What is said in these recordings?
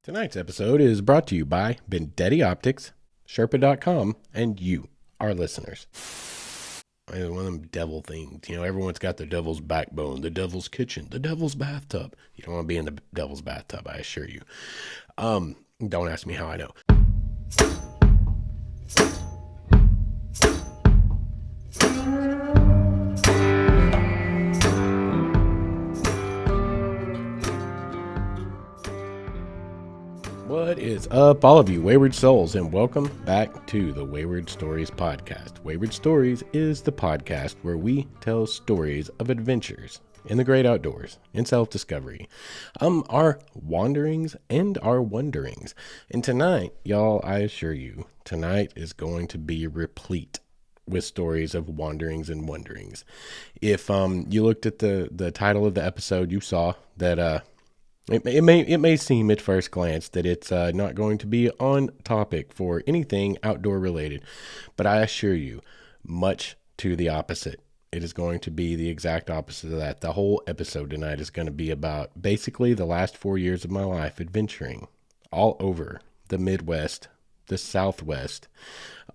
Tonight's episode is brought to you by Vendetti Optics, Sherpa.com, and you, our listeners. It's one of them devil things. You know, everyone's got the devil's backbone, the devil's kitchen, the devil's bathtub. You don't want to be in the devil's bathtub, I assure you. Don't ask me how I know. What is up, all of you Wayward Souls, and welcome back to the Wayward Stories podcast. Wayward Stories is the podcast where we tell stories of adventures in the great outdoors, in self-discovery, our wanderings and our wonderings. And tonight, y'all, I assure you, tonight is going to be replete with stories of wanderings and wonderings. If you looked at the title of the episode, you saw that It may seem at first glance that it's not going to be on topic for anything outdoor related, but I assure you, much to the opposite. It is going to be the exact opposite of that. The whole episode tonight is going to be about basically the last 4 years of my life adventuring all over the Midwest, the Southwest.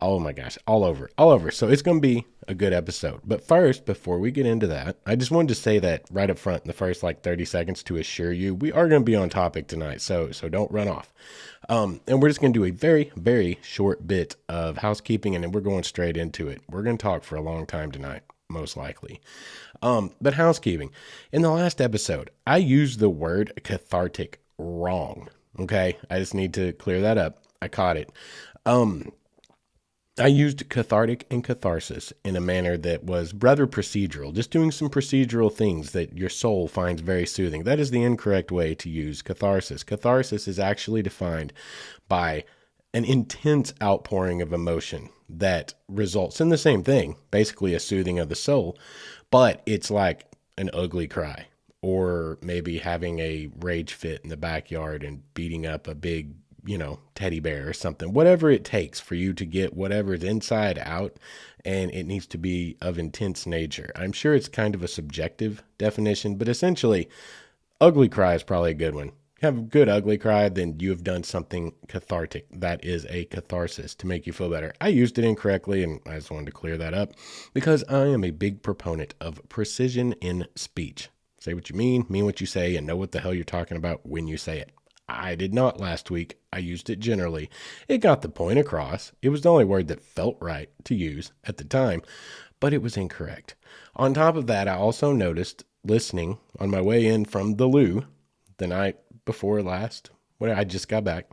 Oh my gosh, all over. So it's going to be a good episode. But first, before we get into that, I just wanted to say that right up front in the first 30 seconds to assure you, we are going to be on topic tonight. So don't run off. And we're just going to do a very, very short bit of housekeeping, and then we're going straight into it. We're going to talk for a long time tonight, most likely. But housekeeping. In the last episode, I used the word cathartic wrong. Okay, I just need to clear that up. I caught it. I used cathartic and catharsis in a manner that was rather procedural, just doing some procedural things that your soul finds very soothing. That is the incorrect way to use catharsis. Catharsis is actually defined by an intense outpouring of emotion that results in the same thing, basically a soothing of the soul, but it's like an ugly cry, or maybe having a rage fit in the backyard and beating up a big teddy bear or something, whatever it takes for you to get whatever's inside out, and it needs to be of intense nature. I'm sure it's kind of a subjective definition, but essentially, ugly cry is probably a good one. Have a good ugly cry, then you have done something cathartic. That is a catharsis to make you feel better. I used it incorrectly, and I just wanted to clear that up because I am a big proponent of precision in speech. Say what you mean what you say, and know what the hell you're talking about when you say it. I did not last week. I used it generally. It got the point across. It was the only word that felt right to use at the time, but it was incorrect. On top of that, I also noticed listening on my way in from the loo the night before last, when I just got back.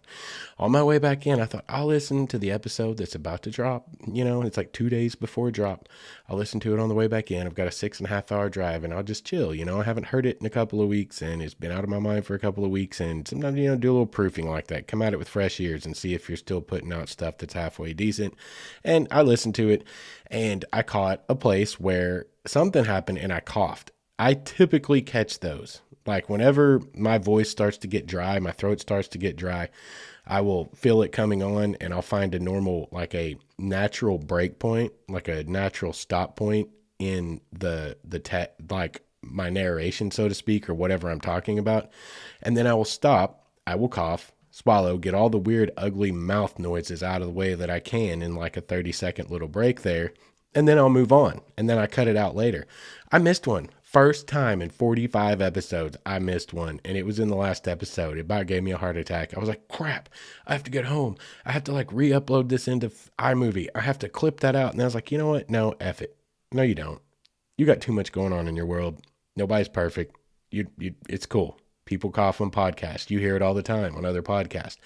On my way back in, I thought, I'll listen to the episode that's about to drop. It's like 2 days before drop. I'll listen to it on the way back in. I've got a 6.5 hour drive, and I'll just chill. I haven't heard it in a couple of weeks, and it's been out of my mind for a couple of weeks. And sometimes, do a little proofing like that. Come at it with fresh ears and see if you're still putting out stuff that's halfway decent. And I listened to it, and I caught a place where something happened, and I coughed. I typically catch those. Like whenever my voice starts to get dry, my throat starts to get dry, I will feel it coming on, and I'll find a normal, like a natural break point, like a natural stop point in like my narration, so to speak, or whatever I'm talking about. And then I will stop, I will cough, swallow, get all the weird, ugly mouth noises out of the way that I can in like a 30-second little break there. And then I'll move on, and then I cut it out later. I missed one. First time in 45 episodes, I missed one, and it was in the last episode. It about gave me a heart attack. I was like, crap, I have to get home. I have to re-upload this into iMovie. I have to clip that out. And I was like, you know what? No, F it. No, you don't. You got too much going on in your world. Nobody's perfect. It's cool. People cough on podcasts. You hear it all the time on other podcasts.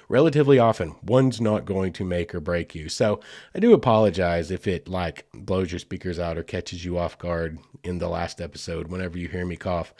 Relatively often, one's not going to make or break you. So I do apologize if it blows your speakers out or catches you off guard in the last episode. Whenever you hear me cough,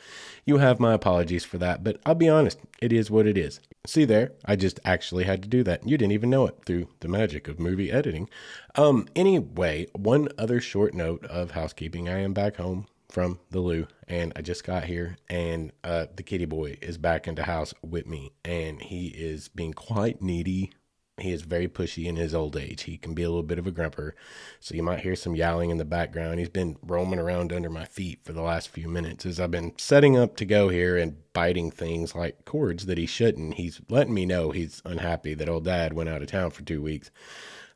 you have my apologies for that. But I'll be honest, it is what it is. See there, I just actually had to do that. You didn't even know it through the magic of movie editing. Anyway, one other short note of housekeeping. I am back home from the loo, and I just got here, and the kitty boy is back in the house with me, and he is being quite needy. He is very pushy in his old age. He can be a little bit of a grumper, so you might hear some yowling in the background. He's been roaming around under my feet for the last few minutes as I've been setting up to go here, and biting things like cords that he shouldn't. He's letting me know he's unhappy that old dad went out of town for 2 weeks.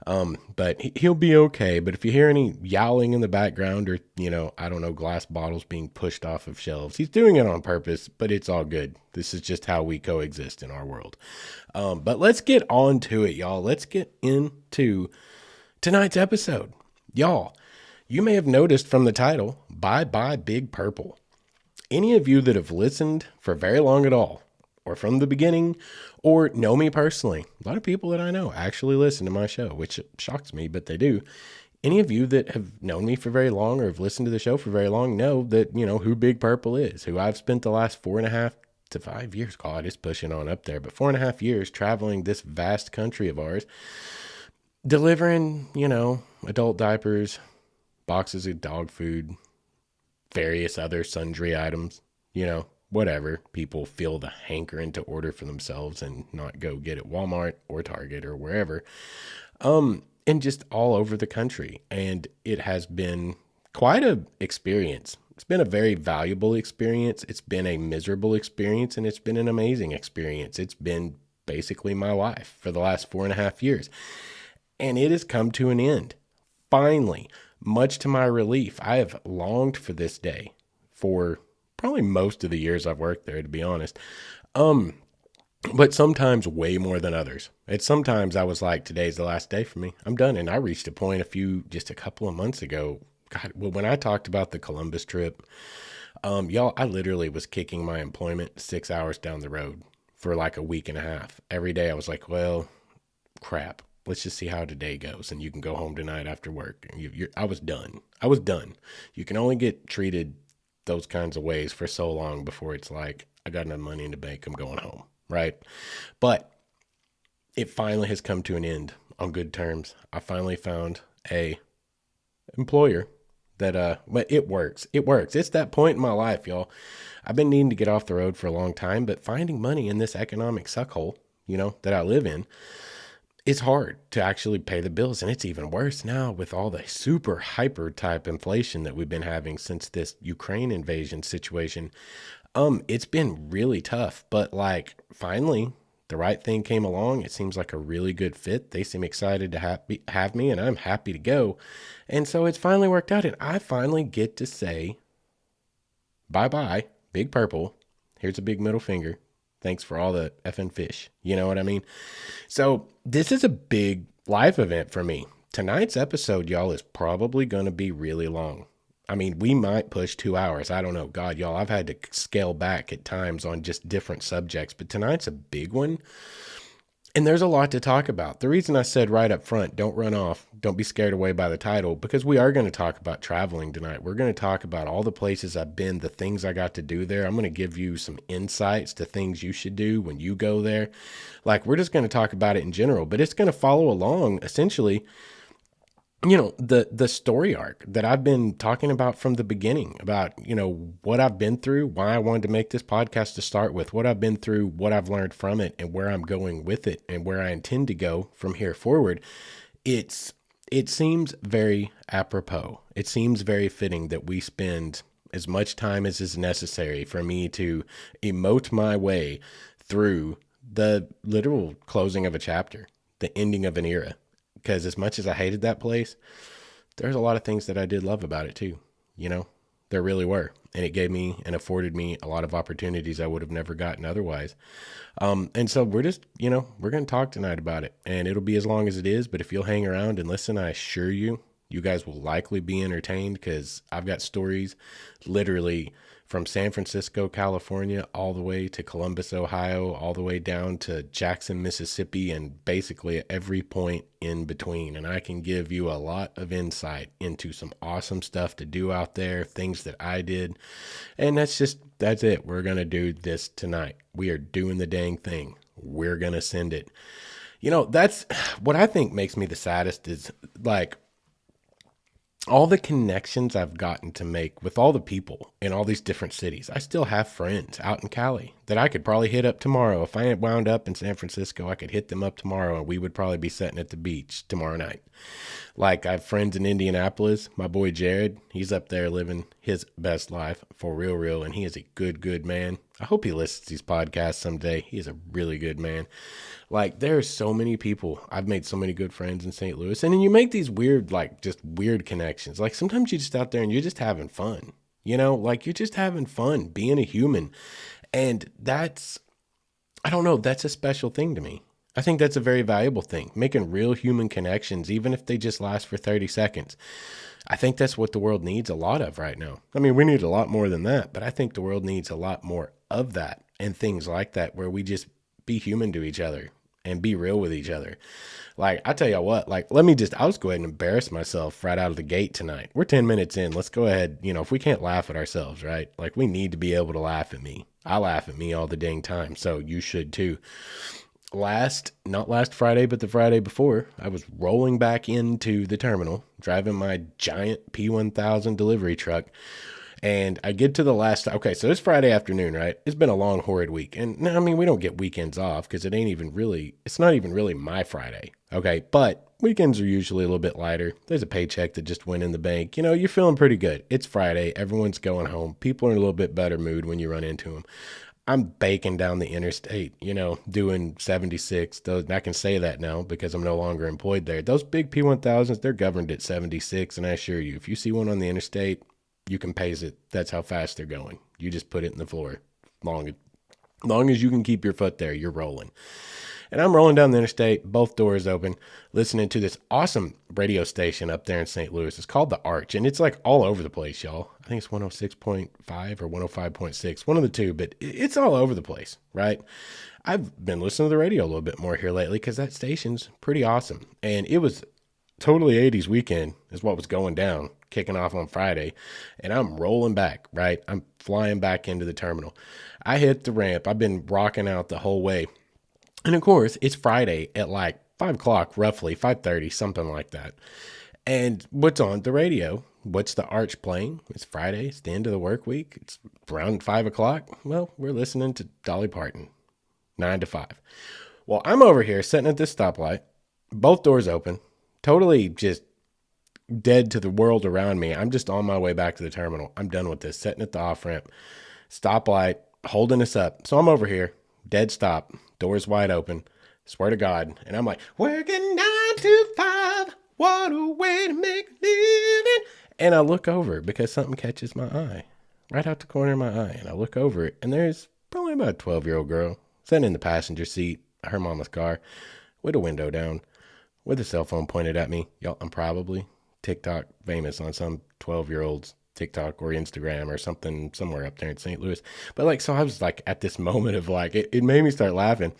But he'll be okay. But if you hear any yowling in the background or, I don't know, glass bottles being pushed off of shelves, he's doing it on purpose, but it's all good. This is just how we coexist in our world. But let's get on to it, y'all. Let's get into tonight's episode. Y'all, you may have noticed from the title, Bye Bye Big Purple. Any of you that have listened for very long at all, or from the beginning, or know me personally, a lot of people that I know actually listen to my show, which shocks me, but they do. Any of you that have known me for very long or have listened to the show for very long know that, who Big Purple is, who I've spent the last 4.5 to 5 years, God, it's pushing on up there, but 4.5 years traveling this vast country of ours, delivering, adult diapers, boxes of dog food, various other sundry items, whatever people feel the hankering to order for themselves and not go get at Walmart or Target or wherever, and just all over the country. And it has been quite a experience. It's been a very valuable experience. It's been a miserable experience, and it's been an amazing experience. It's been basically my life for the last 4.5 years, and it has come to an end. Finally, much to my relief, I have longed for this day for probably most of the years I've worked there, to be honest. But sometimes way more than others. Sometimes I was like, today's the last day for me. I'm done. And I reached a point just a couple of months ago. God, well, when I talked about the Columbus trip, y'all, I literally was kicking my employment 6 hours down the road for like a week and a half. Every day I was like, well, crap. Let's just see how today goes. And you can go home tonight after work. I was done. I was done. You can only get treated those kinds of ways for so long before it's like, I got enough money in the bank, I'm going home, right? But it finally has come to an end on good terms. I finally found a employer that, but it works. It works. It's that point in my life, y'all. I've been needing to get off the road for a long time, but finding money in this economic suckhole, that I live in, it's hard to actually pay the bills. And it's even worse now with all the super hyper type inflation that we've been having since this Ukraine invasion situation. It's been really tough, but like finally the right thing came along. It seems like a really good fit. They seem excited to have me, and I'm happy to go. And so it's finally worked out, and I finally get to say bye-bye, Big Purple. Here's a big middle finger. Thanks for all the effing fish. You know what I mean? So this is a big life event for me. Tonight's episode, y'all, is probably going to be really long. I mean, we might push 2 hours. I don't know. God, y'all, I've had to scale back at times on just different subjects, but tonight's a big one. And there's a lot to talk about. The reason I said right up front, don't run off, don't be scared away by the title, because we are going to talk about traveling tonight. We're going to talk about all the places I've been, the things I got to do there. I'm going to give you some insights to things you should do when you go there. Like, we're just going to talk about it in general, but it's going to follow along, essentially, the story arc that I've been talking about from the beginning, about, what I've been through, why I wanted to make this podcast to start with, what I've been through, what I've learned from it, and where I'm going with it, and where I intend to go from here forward. It seems very apropos. It seems very fitting that we spend as much time as is necessary for me to emote my way through the literal closing of a chapter, the ending of an era. Because as much as I hated that place, there's a lot of things that I did love about it too. There really were. And it gave me and afforded me a lot of opportunities I would have never gotten otherwise. And so we're just, we're going to talk tonight about it. And it'll be as long as it is. But if you'll hang around and listen, I assure you, you guys will likely be entertained, because I've got stories literally from San Francisco, California, all the way to Columbus, Ohio, all the way down to Jackson, Mississippi, and basically at every point in between. And I can give you a lot of insight into some awesome stuff to do out there, things that I did. And that's it. We're going to do this tonight. We are doing the dang thing. We're going to send it. That's what I think makes me the saddest, is like, all the connections I've gotten to make with all the people in all these different cities. I still have friends out in Cali that I could probably hit up tomorrow. If I had wound up in San Francisco, I could hit them up tomorrow and we would probably be sitting at the beach tomorrow night. Like, I have friends in Indianapolis. My boy Jared, he's up there living his best life for real, and he is a good man. I hope he listens to these podcasts someday. He is a really good man. Like, there are so many people. I've made so many good friends in St. Louis. And then you make these weird, like, just weird connections. Like, sometimes you're just out there and you're just having fun. You know, like, you're just having fun being a human. And that's, I don't know, that's a special thing to me. I think that's a very valuable thing, making real human connections, even if they just last for 30 seconds. I think that's what the world needs a lot of right now. I mean, we need a lot more than that, but I think the world needs a lot more of that and things like that, where we just be human to each other and be real with each other. Like, I tell you what, like, I'll just go ahead and embarrass myself right out of the gate tonight. We're 10 minutes in. Let's go ahead. You know, if we can't laugh at ourselves, right? Like, we need to be able to laugh at me. I laugh at me all the dang time. So you should too. Not last Friday, but the Friday before, I was rolling back into the terminal, driving my giant P1000 delivery truck. And I get to the last, okay, so it's Friday afternoon, right? It's been a long, horrid week. And I mean, we don't get weekends off because it's not even really my Friday. Okay. But weekends are usually a little bit lighter. There's a paycheck that just went in the bank. You know, you're feeling pretty good. It's Friday. Everyone's going home. People are in a little bit better mood when you run into them. I'm baking down the interstate, you know, doing 76. I can say that now because I'm no longer employed there. Those big P1000s, they're governed at 76. And I assure you, if you see one on the interstate, you can pace it. That's how fast they're going. You just put it in the floor. Long as you can keep your foot there, you're rolling. And I'm rolling down the interstate, both doors open, listening to this awesome radio station up there in St. Louis. It's called The Arch, and it's like all over the place, y'all. I think it's 106.5 or 105.6, one of the two, but it's all over the place, right? I've been listening to the radio a little bit more here lately because that station's pretty awesome. And it was totally 80s weekend is what was going down, kicking off on Friday. And I'm rolling back, right? I'm flying back into the terminal. I hit the ramp. I've been rocking out the whole way. And of course, it's Friday at like 5 o'clock, roughly 5:30, something like that. And what's on the radio? What's the Arch playing? It's Friday. It's the end of the work week. It's around 5 o'clock. Well, we're listening to Dolly Parton, 9 to 5. Well, I'm over here sitting at this stoplight, both doors open, totally just dead to the world around me. I'm just on my way back to the terminal. I'm done with this, sitting at the off-ramp, stoplight, holding us up. So I'm over here, dead stop, doors wide open, swear to God. And I'm like, working 9 to 5, what a way to make a living. And I look over because something catches my eye, right out the corner of my eye. And I look over it, and there's probably about a 12-year-old girl sitting in the passenger seat of her mama's car with a window down, with a cell phone pointed at me. Y'all, I'm probably TikTok famous on some 12-year-old's TikTok or Instagram or something somewhere up there in St. Louis. But like, so I was like at this moment of like, it made me start laughing.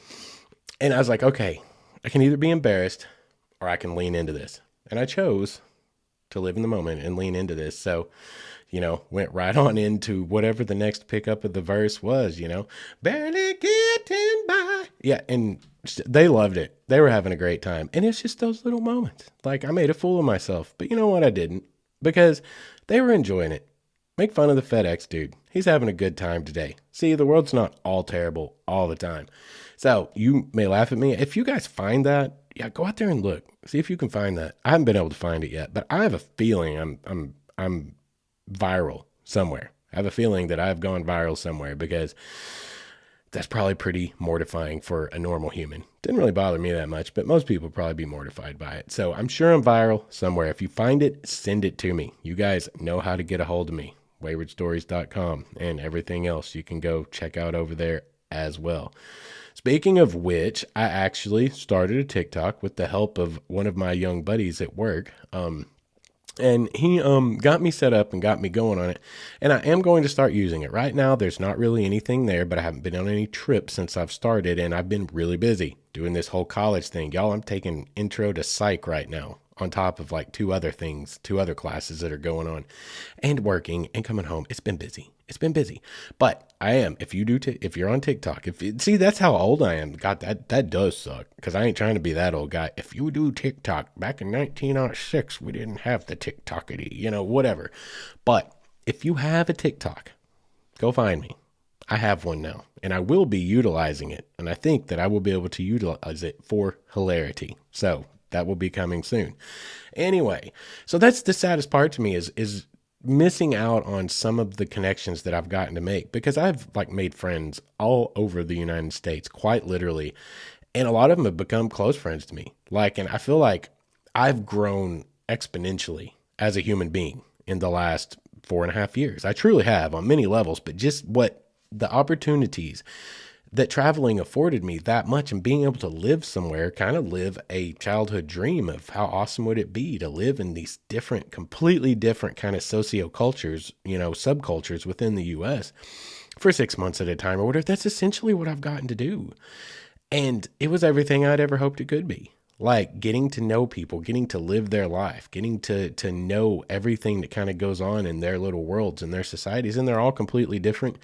And I was like, okay, I can either be embarrassed or I can lean into this. And I chose to live in the moment and lean into this. So, you know, went right on into whatever the next pickup of the verse was, you know, barely getting by. Yeah. And they loved it. They were having a great time. And it's just those little moments. Like, I made a fool of myself, but you know what? I didn't, because they were enjoying it. Make fun of the FedEx dude. He's having a good time today. See, the world's not all terrible all the time. So you may laugh at me. If you guys find that, yeah, go out there and look. See if you can find that. I haven't been able to find it yet, but I have a feeling I'm viral somewhere. I have a feeling that I've gone viral somewhere, because that's probably pretty mortifying for a normal human. Didn't really bother me that much, but most people probably be mortified by it. So I'm sure I'm viral somewhere. If you find it, send it to me. You guys know how to get a hold of me. waywardstories.com, and everything else you can go check out over there as well. Speaking of which, I actually started a TikTok with the help of one of my young buddies at work. And he got me set up and got me going on it. And I am going to start using it. Right now, there's not really anything there, but I haven't been on any trips since I've started, and I've been really busy doing this whole college thing. Y'all, I'm taking intro to psych right now, on top of like two other classes that are going on, and working and coming home. It's been busy. But I am, if you're on TikTok, see, that's how old I am. God, that does suck, because I ain't trying to be that old guy. If you do TikTok, back in 1906, we didn't have the TikTokity, whatever. But if you have a TikTok, go find me. I have one now, and I will be utilizing it. And I think that I will be able to utilize it for hilarity. So that will be coming soon. Anyway, so that's the saddest part to me is missing out on some of the connections that I've gotten to make, because I've like made friends all over the United States, quite literally, and a lot of them have become close friends to me. Like, and I feel like I've grown exponentially as a human being in the last 4.5 years. I truly have on many levels, but just what the opportunities that traveling afforded me that much, and being able to live somewhere, kind of live a childhood dream of how awesome would it be to live in these different, completely different kind of sociocultures, subcultures within the US for 6 months at a time or whatever. That's essentially what I've gotten to do. And it was everything I'd ever hoped it could be. Like getting to know people, getting to live their life, getting to know everything that kind of goes on in their little worlds and their societies. And they're all completely different.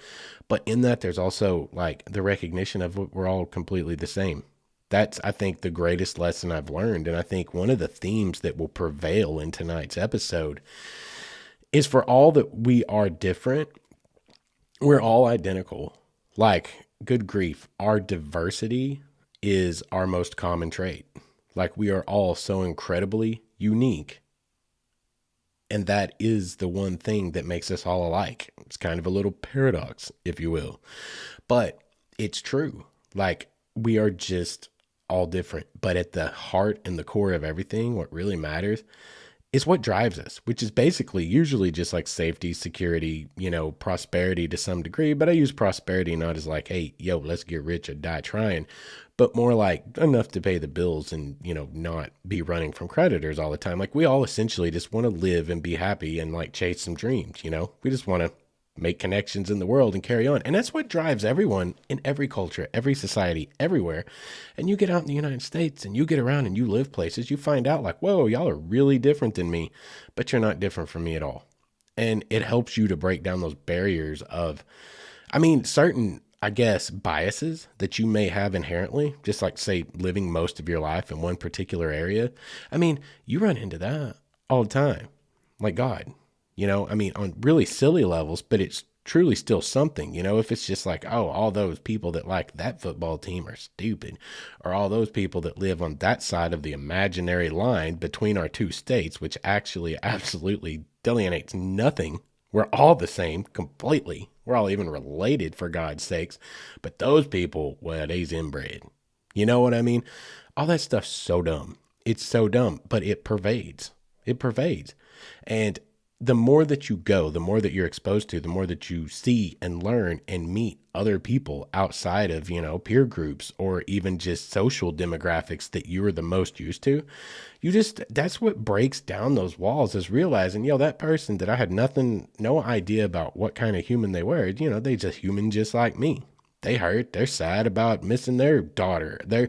But in that, there's also like the recognition of we're all completely the same. That's, I think, the greatest lesson I've learned. And I think one of the themes that will prevail in tonight's episode is, for all that we are different, we're all identical. Like, good grief, our diversity is our most common trait. Like, we are all so incredibly unique. And that is the one thing that makes us all alike. It's kind of a little paradox, if you will. But it's true. Like, we are just all different. But at the heart and the core of everything, what really matters is what drives us, which is basically usually just like safety, security, prosperity to some degree. But I use prosperity not as like, hey, yo, let's get rich or die trying, but more like enough to pay the bills and, not be running from creditors all the time. Like, we all essentially just want to live and be happy and like chase some dreams, we just want to make connections in the world and carry on. And that's what drives everyone in every culture, every society, everywhere. And you get out in the United States and you get around and you live places, you find out like, whoa, y'all are really different than me, but you're not different from me at all. And it helps you to break down those barriers of, certain, I guess, biases that you may have inherently, just like, say, living most of your life in one particular area. You run into that all the time. Like, God. On really silly levels, but it's truly still something, if it's just like, oh, all those people that like that football team are stupid, or all those people that live on that side of the imaginary line between our two states, which actually absolutely delineates nothing. We're all the same completely. We're all even related, for God's sakes. But those people, well, they's inbred. You know what I mean? All that stuff's so dumb. It's so dumb, but it pervades. It pervades. And the more that you go, the more that you're exposed to, the more that you see and learn and meet other people outside of, peer groups or even just social demographics that you are the most used to, that's what breaks down those walls, is realizing, that person that I had no idea about what kind of human they were, they just human just like me. They hurt, they're sad about missing their daughter. They're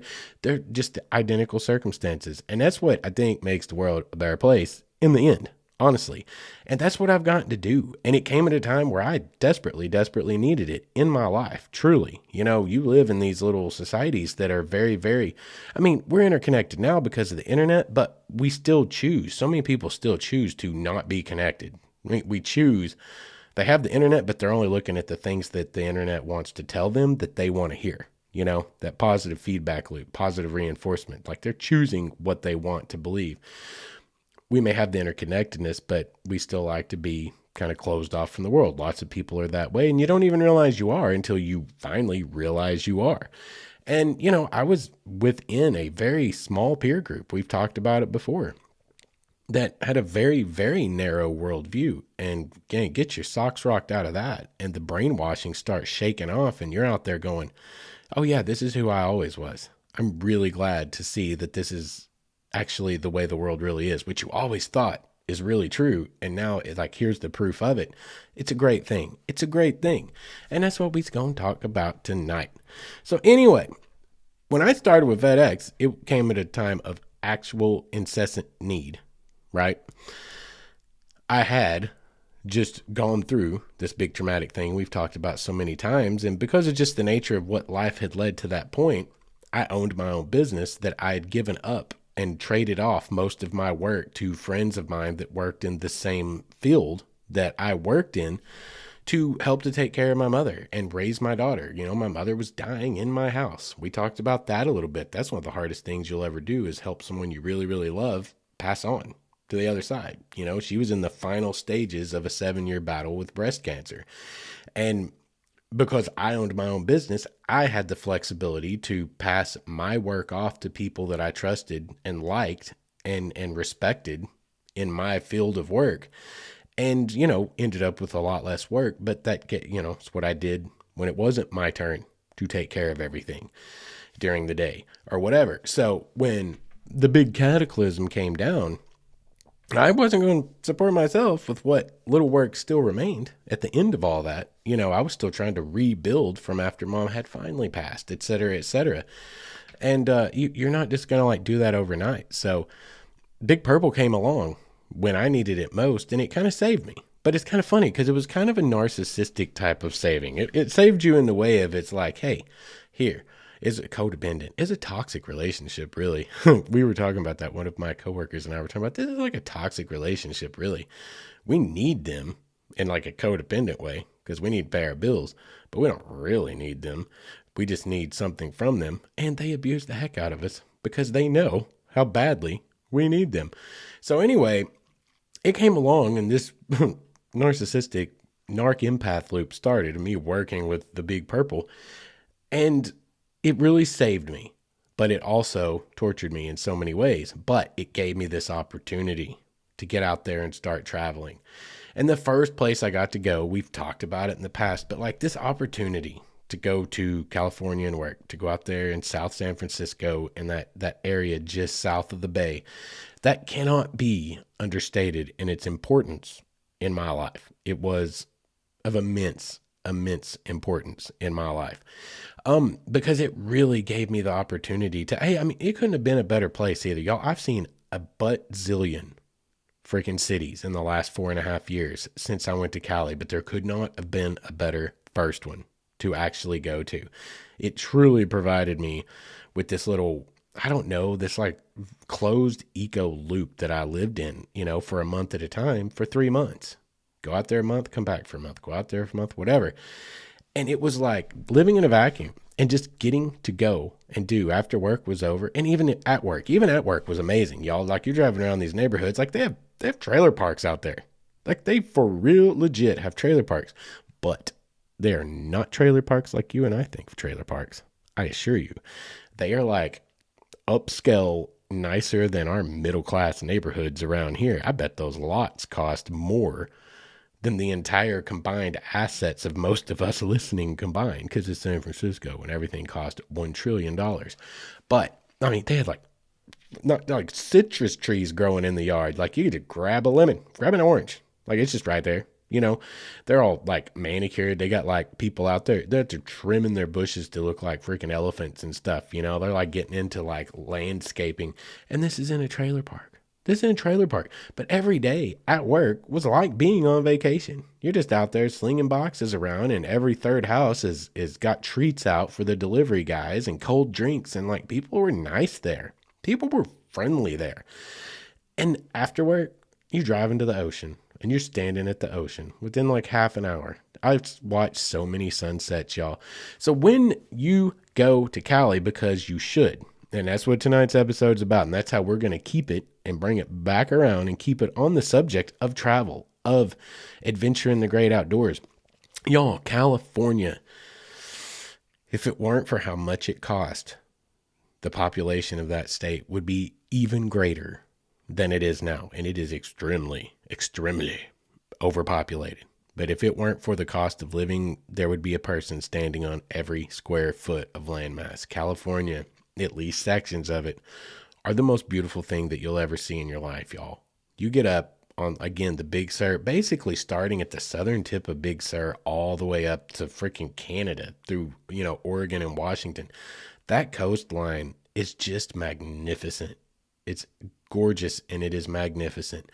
just identical circumstances. And that's what I think makes the world a better place in the end. Honestly. And that's what I've gotten to do. And it came at a time where I desperately, desperately needed it in my life. Truly. You live in these little societies that are very, very, we're interconnected now because of the internet, but we still choose. So many people still choose to not be connected. We choose, they have the internet, but they're only looking at the things that the internet wants to tell them that they want to hear. That positive feedback loop, positive reinforcement. Like, they're choosing what they want to believe. We may have the interconnectedness, but we still like to be kind of closed off from the world. Lots of people are that way, and you don't even realize you are until you finally realize you are. And, I was within a very small peer group. We've talked about it before, that had a very, very narrow worldview. And again, get your socks rocked out of that, and the brainwashing starts shaking off, and you're out there going, oh yeah, this is who I always was. I'm really glad to see that this is actually the way the world really is, which you always thought is really true. And now it's like, here's the proof of it. It's a great thing. It's a great thing. And that's what we're going to talk about tonight. So anyway, when I started with FedEx, it came at a time of actual incessant need, right? I had just gone through this big traumatic thing we've talked about so many times. And because of just the nature of what life had led to that point, I owned my own business that I had given up and traded off most of my work to friends of mine that worked in the same field that I worked in to help to take care of my mother and raise my daughter. You know, my mother was dying in my house. We talked about that a little bit. That's one of the hardest things you'll ever do is help someone you really, really love pass on to the other side. You know, she was in the final stages of a 7-year battle with breast cancer. And because I owned my own business, I had the flexibility to pass my work off to people that I trusted and liked and respected in my field of work. And, you know, ended up with a lot less work, but it's what I did when it wasn't my turn to take care of everything during the day or whatever. So when the big cataclysm came down, I wasn't going to support myself with what little work still remained at the end of all that. You know, I was still trying to rebuild from after mom had finally passed, et cetera, et cetera. And you're not just going to like do that overnight. So Big Purple came along when I needed it most, and it kind of saved me. But it's kind of funny because it was kind of a narcissistic type of saving. It saved you in the way of it's like, hey, here is a codependent, is a toxic relationship, really. We were talking about that. One of my coworkers and I were talking about this is like a toxic relationship, really. We need them in like a codependent way because we need to pay our bills, but we don't really need them. We just need something from them, and they abuse the heck out of us because they know how badly we need them. So anyway, it came along and this narcissistic narc empath loop started, me working with the Big Purple, and it really saved me, but it also tortured me in so many ways. But it gave me this opportunity to get out there and start traveling. And the first place I got to go, we've talked about it in the past, but like this opportunity to go to California and work, to go out there in South San Francisco and that area just south of the Bay, that cannot be understated in its importance in my life. It was of immense importance in my life. Because it really gave me the opportunity to, hey, I mean, it couldn't have been a better place either. Y'all, I've seen a zillion freaking cities in the last 4.5 years since I went to Cali, but there could not have been a better first one to actually go to. It truly provided me with this little, I don't know, this like closed eco loop that I lived in, you know, for a month at a time for 3 months. Go out there a month, come back for a month, go out there for a month, whatever. And it was like living in a vacuum and just getting to go and do after work was over. And even at work was amazing, y'all. Like you're driving around these neighborhoods, like they have trailer parks out there. Like they for real legit have trailer parks, but they are not trailer parks like you and I think of trailer parks. I assure you, they are like upscale, nicer than our middle class neighborhoods around here. I bet those lots cost more than the entire combined assets of most of us listening combined, because it's San Francisco and everything cost $1 trillion. But I mean, they had like not like citrus trees growing in the yard. Like you could grab a lemon, grab an orange. Like it's just right there. You know, they're all like manicured. They got like people out there. They're trimming their bushes to look like freaking elephants and stuff. You know, they're like getting into like landscaping. And this is in a trailer park. But every day at work was like being on vacation. You're just out there slinging boxes around, and every third house is got treats out for the delivery guys and cold drinks. And like people were nice there. People were friendly there. And after work, you drive into the ocean and you're standing at the ocean within like half an hour. I've watched so many sunsets, y'all. So when you go to Cali, because you should, and that's what tonight's episode is about. And that's how we're going to keep it and bring it back around and keep it on the subject of travel, of adventure in the great outdoors. Y'all, California, if it weren't for how much it cost, the population of that state would be even greater than it is now. And it is extremely overpopulated. But if it weren't for the cost of living, there would be a person standing on every square foot of landmass. California, at least sections of it, are the most beautiful thing that you'll ever see in your life, y'all. You get up on, again, the Big Sur, basically starting at the southern tip of Big Sur all the way up to freaking Canada through, you know, Oregon and Washington. That coastline is just magnificent. It's gorgeous and it is magnificent.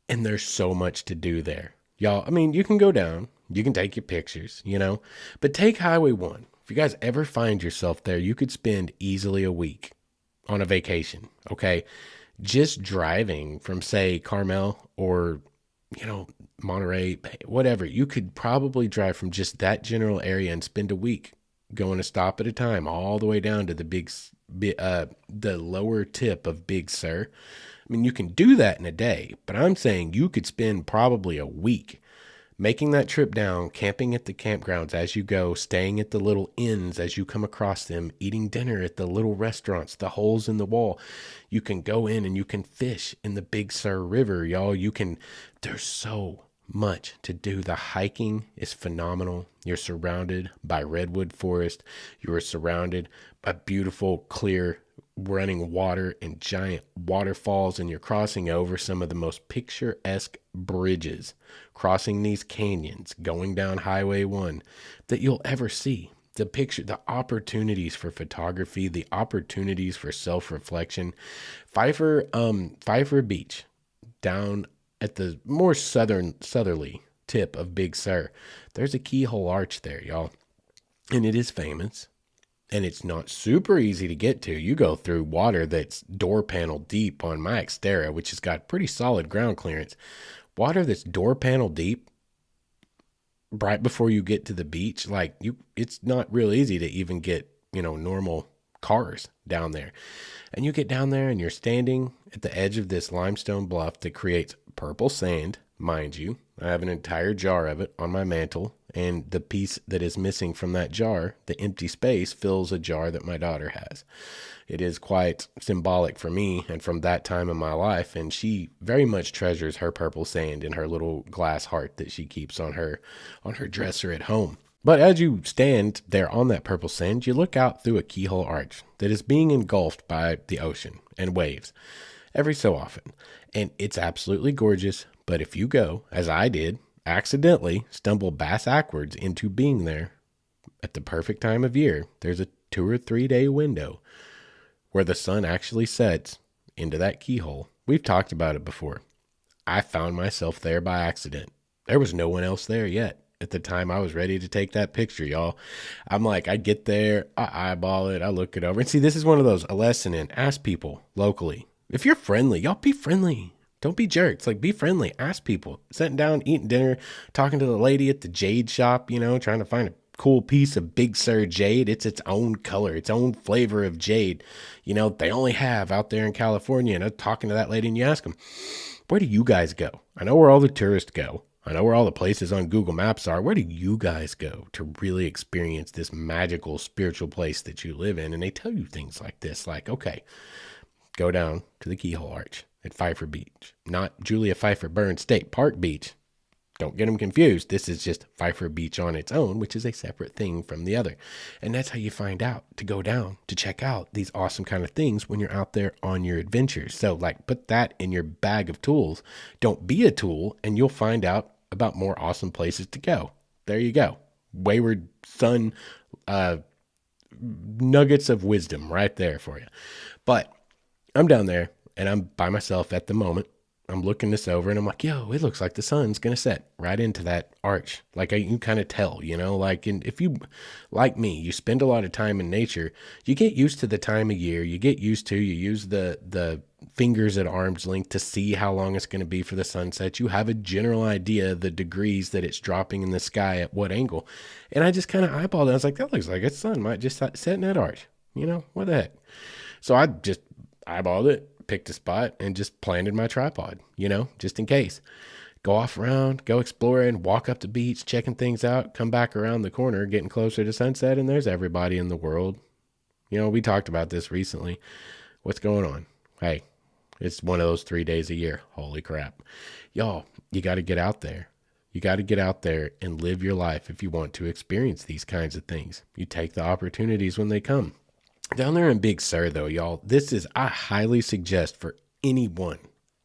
And there's so much to do there. Y'all, I mean, you can go down, you can take your pictures, you know, but take Highway 1. If you guys ever find yourself there, you could spend easily a week on a vacation, okay? Just driving from, say, Carmel or you know, Monterey, whatever. You could probably drive from just that general area and spend a week going a stop at a time all the way down to the lower tip of Big Sur. I mean, you can do that in a day, but I'm saying you could spend probably a week making that trip down, camping at the campgrounds as you go, staying at the little inns as you come across them, eating dinner at the little restaurants, the holes in the wall. You can go in and you can fish in the Big Sur River, y'all. There's so much to do. The hiking is phenomenal. You're surrounded by redwood forest. You are surrounded by beautiful, clear, running water and giant waterfalls, and you're crossing over some of the most picturesque bridges, crossing these canyons, going down Highway 1 that you'll ever see. The opportunities for photography, the opportunities for self-reflection. Pfeiffer Beach, down at the more southerly tip of Big Sur. There's a keyhole arch there, y'all. And it is famous. And it's not super easy to get to. You go through water that's door panel deep on my Xterra, which has got pretty solid ground clearance. Water that's door panel deep right before you get to the beach, it's not real easy to even get, normal cars down there. And you get down there and you're standing at the edge of this limestone bluff that creates purple sand, mind you. I have an entire jar of it on my mantle, and the piece that is missing from that jar, the empty space, fills a jar that my daughter has. It is quite symbolic for me and from that time in my life, and she very much treasures her purple sand in her little glass heart that she keeps on her dresser at home. But as you stand there on that purple sand, you look out through a keyhole arch that is being engulfed by the ocean and waves every so often. And it's absolutely gorgeous. But if you go, as I did, accidentally stumble backwards into being there at the perfect time of year, there's a 2 or 3 day window where the sun actually sets into that keyhole. We've talked about it before. I found myself there by accident. There was no one else there yet. At the time I was ready to take that picture, y'all. I'm like, I get there, I eyeball it, I look it over. And see, this is one of those, a lesson in ask people locally. If you're friendly, y'all be friendly. Don't be jerks. Be friendly. Ask people. Sitting down, eating dinner, talking to the lady at the jade shop, trying to find a cool piece of Big Sur jade. It's its own color, its own flavor of jade. They only have out there in California. And talking to that lady, and you ask them, where do you guys go? I know where all the tourists go. I know where all the places on Google Maps are. Where do you guys go to really experience this magical spiritual place that you live in? And they tell you things like this, okay, go down to the Keyhole Arch at Pfeiffer Beach, not Julia Pfeiffer Burns State Park Beach. Don't get them confused. This is just Pfeiffer Beach on its own, which is a separate thing from the other. And that's how you find out to go down to check out these awesome kind of things when you're out there on your adventures. So put that in your bag of tools. Don't be a tool, and you'll find out about more awesome places to go. There you go. Wayward Son nuggets of wisdom right there for you. But I'm down there and I'm by myself at the moment. I'm looking this over and I'm like, yo, it looks like the sun's going to set right into that arch. You can kind of tell, and if you, like me, you spend a lot of time in nature, you get used to the time of year. You use the fingers at arm's length to see how long it's going to be for the sunset. You have a general idea of the degrees that it's dropping in the sky at what angle. And I just kind of eyeballed it. I was like, that looks like the sun might just set in that arch. What the heck? So I just eyeballed it, picked a spot, and just planted my tripod, just in case. Go off around, go exploring, walk up the beach, checking things out, come back around the corner, getting closer to sunset, and there's everybody in the world. We talked about this recently. What's going on? Hey, it's one of those 3 days a year. Holy crap. Y'all, you got to get out there. You got to get out there and live your life if you want to experience these kinds of things. You take the opportunities when they come. Down there in Big Sur, though, y'all, I highly suggest for anyone,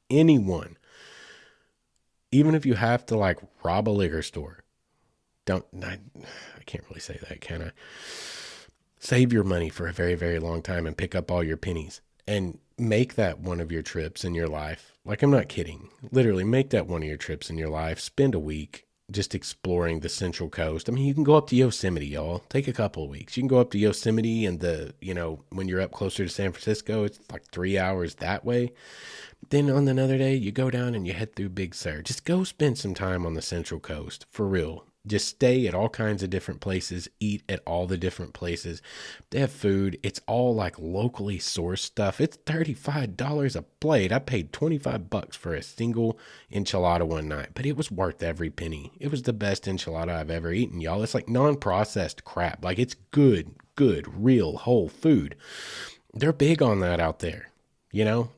even if you have to rob a liquor store, I can't really say that, can I? Save your money for a very, very long time and pick up all your pennies and make that one of your trips in your life. I'm not kidding. Literally make that one of your trips in your life. Spend a week just exploring the Central Coast. I mean, you can go up to Yosemite, y'all. Take a couple of weeks. You can go up to Yosemite and when you're up closer to San Francisco, it's 3 hours that way. Then on another day, you go down and you head through Big Sur. Just go spend some time on the Central Coast, for real. Just stay at all kinds of different places, eat at all the different places. They have food. It's all like locally sourced stuff. It's $35 a plate. I paid 25 bucks for a single enchilada one night, but it was worth every penny. It was the best enchilada I've ever eaten, y'all. It's like non-processed crap. Like it's good, real, whole food. They're big on that out there.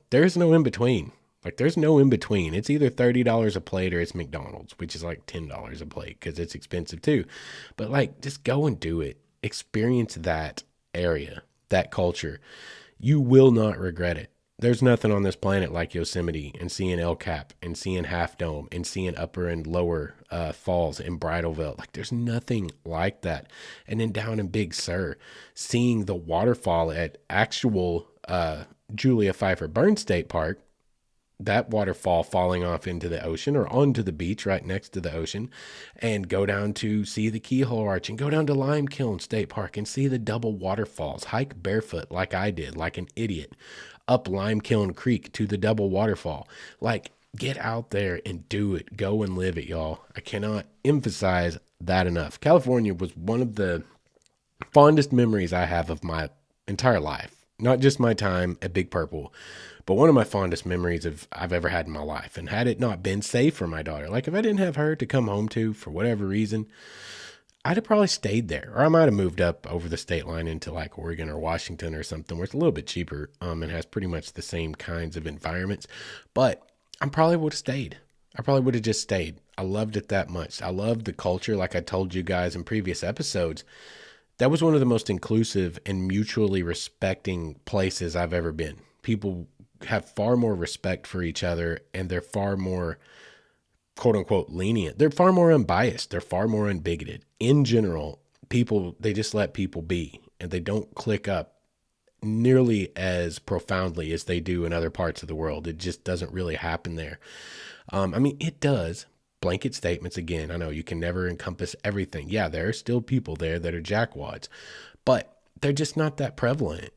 There's no in between. Like, there's no in between. It's either $30 a plate or it's McDonald's, which is like $10 a plate because it's expensive too. But, like, just go and do it. Experience that area, that culture. You will not regret it. There's nothing on this planet like Yosemite and seeing El Cap and seeing Half Dome and seeing Upper and Lower Falls in Bridalveil. Like, there's nothing like that. And then down in Big Sur, seeing the waterfall at actual Julia Pfeiffer Burns State Park, that waterfall falling off into the ocean or onto the beach right next to the ocean, and go down to see the Keyhole Arch and go down to Lime Kiln State Park and see the double waterfalls, hike barefoot like I did, like an idiot, up Lime Kiln Creek to the double waterfall. Like, get out there and do it. Go and live it, y'all. I cannot emphasize that enough. California was one of the fondest memories I have of my entire life. Not just my time at Big Purple, but one of my fondest memories I've ever had in my life. And had it not been safe for my daughter, like if I didn't have her to come home to for whatever reason, I'd have probably stayed there. Or I might have moved up over the state line into like Oregon or Washington or something where it's a little bit cheaper and has pretty much the same kinds of environments. But I probably would have stayed. I probably would have just stayed. I loved it that much. I loved the culture, like I told you guys in previous episodes. That was one of the most inclusive and mutually respecting places I've ever been. People have far more respect for each other, and they're far more, quote unquote, lenient. They're far more unbiased. They're far more unbigoted. In general, they just let people be, and they don't click up nearly as profoundly as they do in other parts of the world. It just doesn't really happen there. It does. Blanket statements again. I know you can never encompass everything. Yeah, there are still people there that are jackwads, but they're just not that prevalent.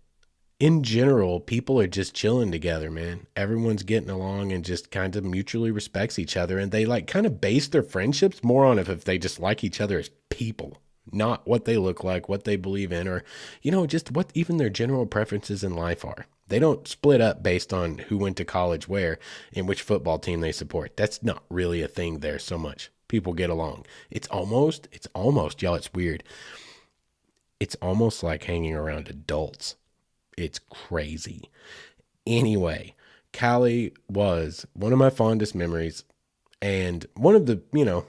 In general, people are just chilling together, man. Everyone's getting along and just kind of mutually respects each other, and they like kind of base their friendships more on if they just like each other as people, not what they look like, what they believe in, or just what even their general preferences in life are. They don't split up based on who went to college where and which football team they support. That's not really a thing there so much. People get along. It's almost, y'all, it's weird. It's almost like hanging around adults. It's crazy. Anyway, Cali was one of my fondest memories and one of the,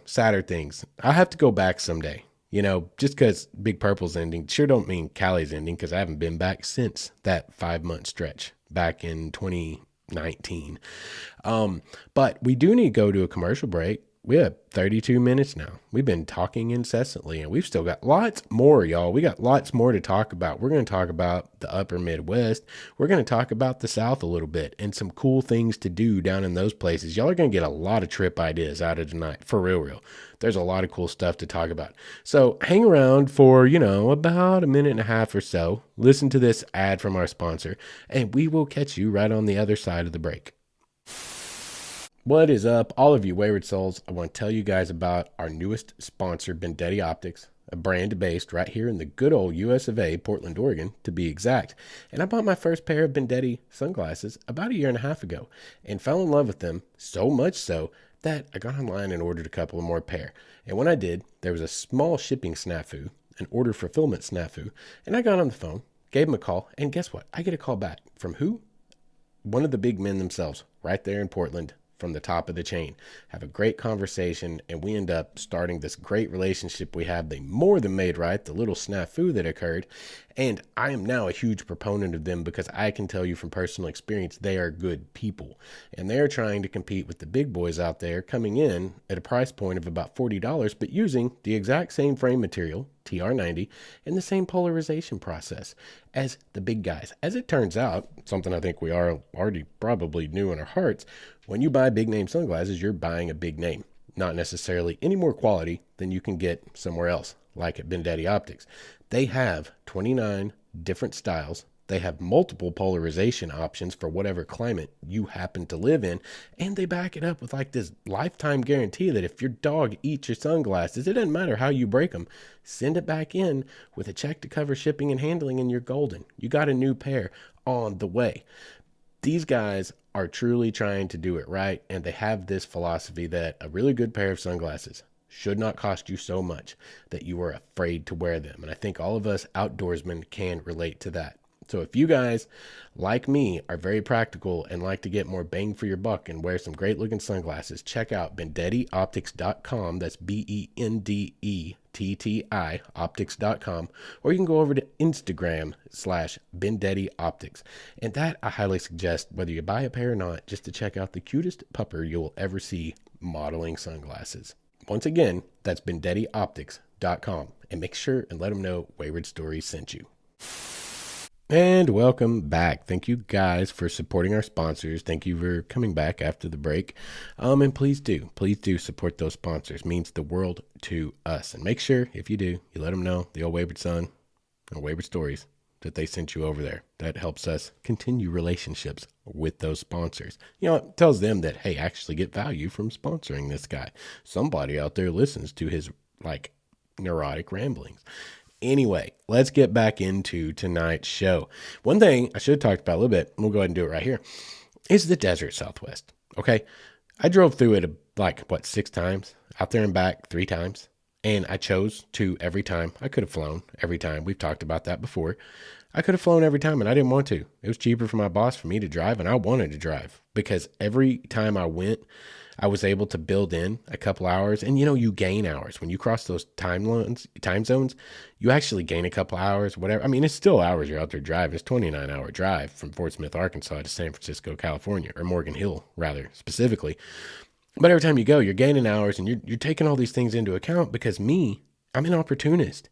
sadder things. I have to go back someday. Just because Big Purple's ending sure don't mean Cali's ending, because I haven't been back since that 5-month stretch back in 2019. But we do need to go to a commercial break. We have 32 minutes now. We've been talking incessantly, and we've still got lots more, y'all. We got lots more to talk about. We're going to talk about the upper Midwest. We're going to talk about the South a little bit and some cool things to do down in those places. Y'all are going to get a lot of trip ideas out of tonight, for real. There's a lot of cool stuff to talk about. So hang around for, about a minute and a half or so. Listen to this ad from our sponsor, and we will catch you right on the other side of the break. What is up, all of you Wayward Souls? I want to tell you guys about our newest sponsor, Bendetti Optics, a brand based right here in the good old US of A, Portland, Oregon, to be exact. And I bought my first pair of Bendetti sunglasses about 1.5 years ago and fell in love with them, so much so that I got online and ordered a couple of more pair. And when I did, there was a small shipping snafu, an order fulfillment snafu, and I got on the phone, gave them a call, and guess what? I get a call back from who? One of the big men themselves, right there in Portland, from the top of the chain. Have a great conversation, and we end up starting this great relationship we have. They more than made right the little snafu that occurred, and I am now a huge proponent of them because I can tell you from personal experience they are good people, and they are trying to compete with the big boys out there, coming in at a price point of about $40, but using the exact same frame material, TR90, and the same polarization process as the big guys. As it turns out, something I think we are already probably knew in our hearts, when you buy big name sunglasses, you're buying a big name, not necessarily any more quality than you can get somewhere else, like at Bendetti Optics. They have 29 different styles, They have multiple polarization options for whatever climate you happen to live in. And they back it up with like this lifetime guarantee that if your dog eats your sunglasses, it doesn't matter how you break them, send it back in with a check to cover shipping and handling, and you're golden. You got a new pair on the way. These guys are truly trying to do it right, and they have this philosophy that a really good pair of sunglasses should not cost you so much that you are afraid to wear them. And I think all of us outdoorsmen can relate to that. So if you guys, like me, are very practical and like to get more bang for your buck and wear some great looking sunglasses, check out BendettiOptics.com. That's BENDETTI optics.com. Or you can go over to Instagram /BendettiOptics. And that I highly suggest, whether you buy a pair or not, just to check out the cutest pupper you'll ever see modeling sunglasses. Once again, that's BendettiOptics.com. And make sure and let them know Wayward Stories sent you. And welcome back. Thank you guys for supporting our sponsors. Thank you for coming back after the break. And please do support those sponsors. It means the world to us. And make sure, if you do, you let them know, the old Wayward Son or Wayward Stories, that they sent you over there. That helps us continue relationships with those sponsors. You know, it tells them that, hey, actually get value from sponsoring this guy. Somebody out there listens to his like neurotic ramblings. Anyway, let's get back into tonight's show. One thing I should have talked about a little bit, and we'll go ahead and do it right here, is the desert Southwest. Okay. I drove through it 6 times, out there and back 3 times. And I chose to every time. I could have flown every time. We've talked about that before. I could have flown every time, and I didn't want to. It was cheaper for my boss for me to drive, and I wanted to drive because every time I went, I was able to build in a couple hours. And, you gain hours. When you cross those time zones, you actually gain a couple hours, whatever. I mean, it's still hours you're out there driving. It's a 29-hour drive from Fort Smith, Arkansas to San Francisco, California, or Morgan Hill, rather, specifically. But every time you go, you're gaining hours, and you're taking all these things into account because I'm an opportunist.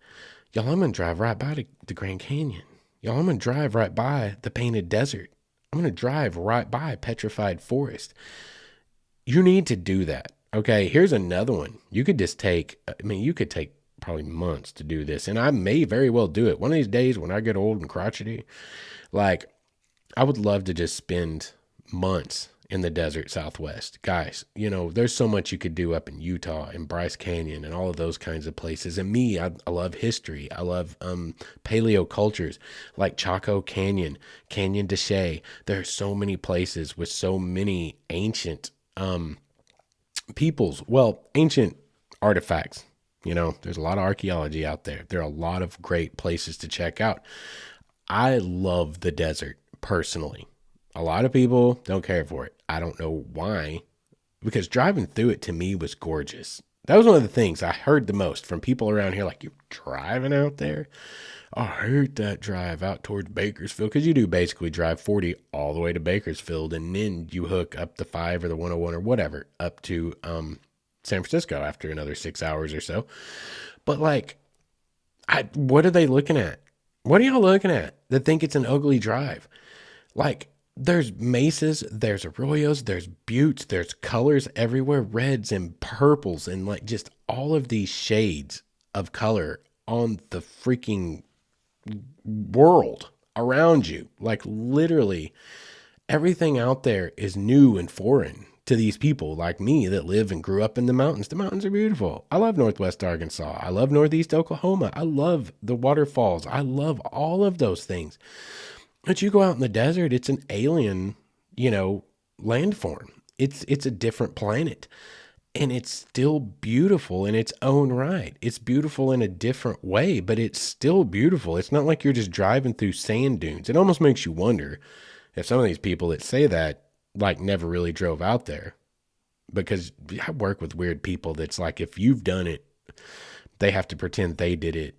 Y'all, I'm going to drive right by the Grand Canyon. Y'all, I'm going to drive right by the Painted Desert. I'm going to drive right by Petrified Forest. You need to do that. Okay, here's another one. You could take probably months to do this, and I may very well do it. One of these days when I get old and crotchety, I would love to just spend months in the desert Southwest. Guys, there's so much you could do up in Utah and Bryce Canyon and all of those kinds of places. And me, I love history. I love paleo cultures like Chaco Canyon, Canyon de Chelly. There are so many places with so many ancient ancient artifacts. There's a lot of archaeology out there. There are a lot of great places to check out. I love the desert personally. A lot of people don't care for it. I don't know why, because driving through it to me was gorgeous. That was one of the things I heard the most from people around here. Like, you're driving out there? I heard that drive out towards Bakersfield, because you do basically drive 40 all the way to Bakersfield, and then you hook up the 5 or the 101 or whatever up to San Francisco after another 6 hours or so. But what are they looking at? What are y'all looking at that think it's an ugly drive? There's mesas, there's arroyos, there's buttes, there's colors everywhere, reds and purples, and just all of these shades of color on the freaking world around you. Literally everything out there is new and foreign to these people like me that live and grew up in the mountains. The mountains are beautiful. I love Northwest Arkansas. I love Northeast Oklahoma. I love the waterfalls. I love all of those things. But you go out in the desert, it's an alien, landform. It's a different planet. And it's still beautiful in its own right. It's beautiful in a different way, but it's still beautiful. It's not like you're just driving through sand dunes. It almost makes you wonder if some of these people that say that, never really drove out there. Because I work with weird people that's if you've done it, they have to pretend they did it.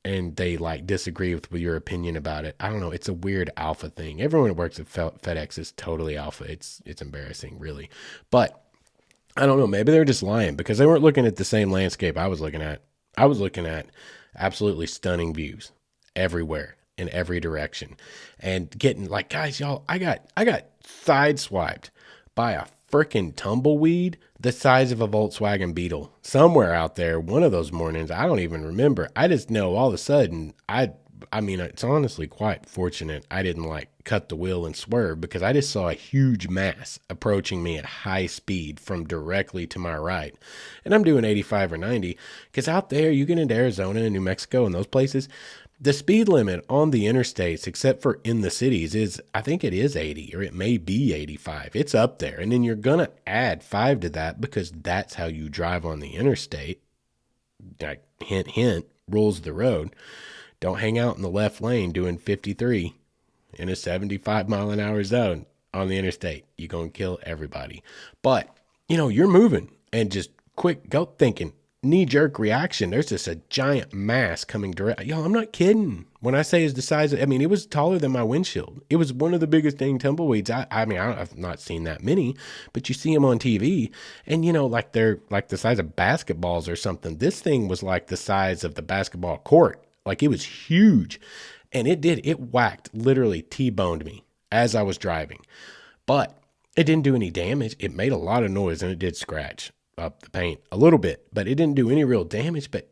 And they disagree with your opinion about it. I don't know. It's a weird alpha thing. Everyone who works at FedEx is totally alpha. It's embarrassing, really. But I don't know. Maybe they're just lying because they weren't looking at the same landscape I was looking at. I was looking at absolutely stunning views everywhere in every direction, and getting guys, y'all, I got sideswiped by a freaking tumbleweed the size of a Volkswagen Beetle somewhere out there one of those mornings. I don't even remember. I just know all of a sudden I I mean, it's honestly quite fortunate I didn't like cut the wheel and swerve, because I just saw a huge mass approaching me at high speed from directly to my right. And I'm doing 85 or 90, because out there, you get into Arizona and New Mexico and those places, the speed limit on the interstates, except for in the cities, is, I think it is 80, or it may be 85. It's up there. And then you're going to add 5 to that because that's how you drive on the interstate. Like, hint, hint, rules of the road. Don't hang out in the left lane doing 53 in a 75-mile-an-hour zone on the interstate. You're going to kill everybody. But, you're moving and just quick, go thinking, knee-jerk reaction. There's just a giant mass coming direct. Yo, I'm not kidding. When I say it's the size of, it was taller than my windshield. It was one of the biggest dang tumbleweeds. I've not seen that many, but you see them on TV, and like they're like the size of basketballs or something. This thing was like the size of the basketball court. Like, it was huge, and it whacked, literally T-boned me as I was driving, but it didn't do any damage. It made a lot of noise, and it did scratch up the paint a little bit, but it didn't do any real damage. But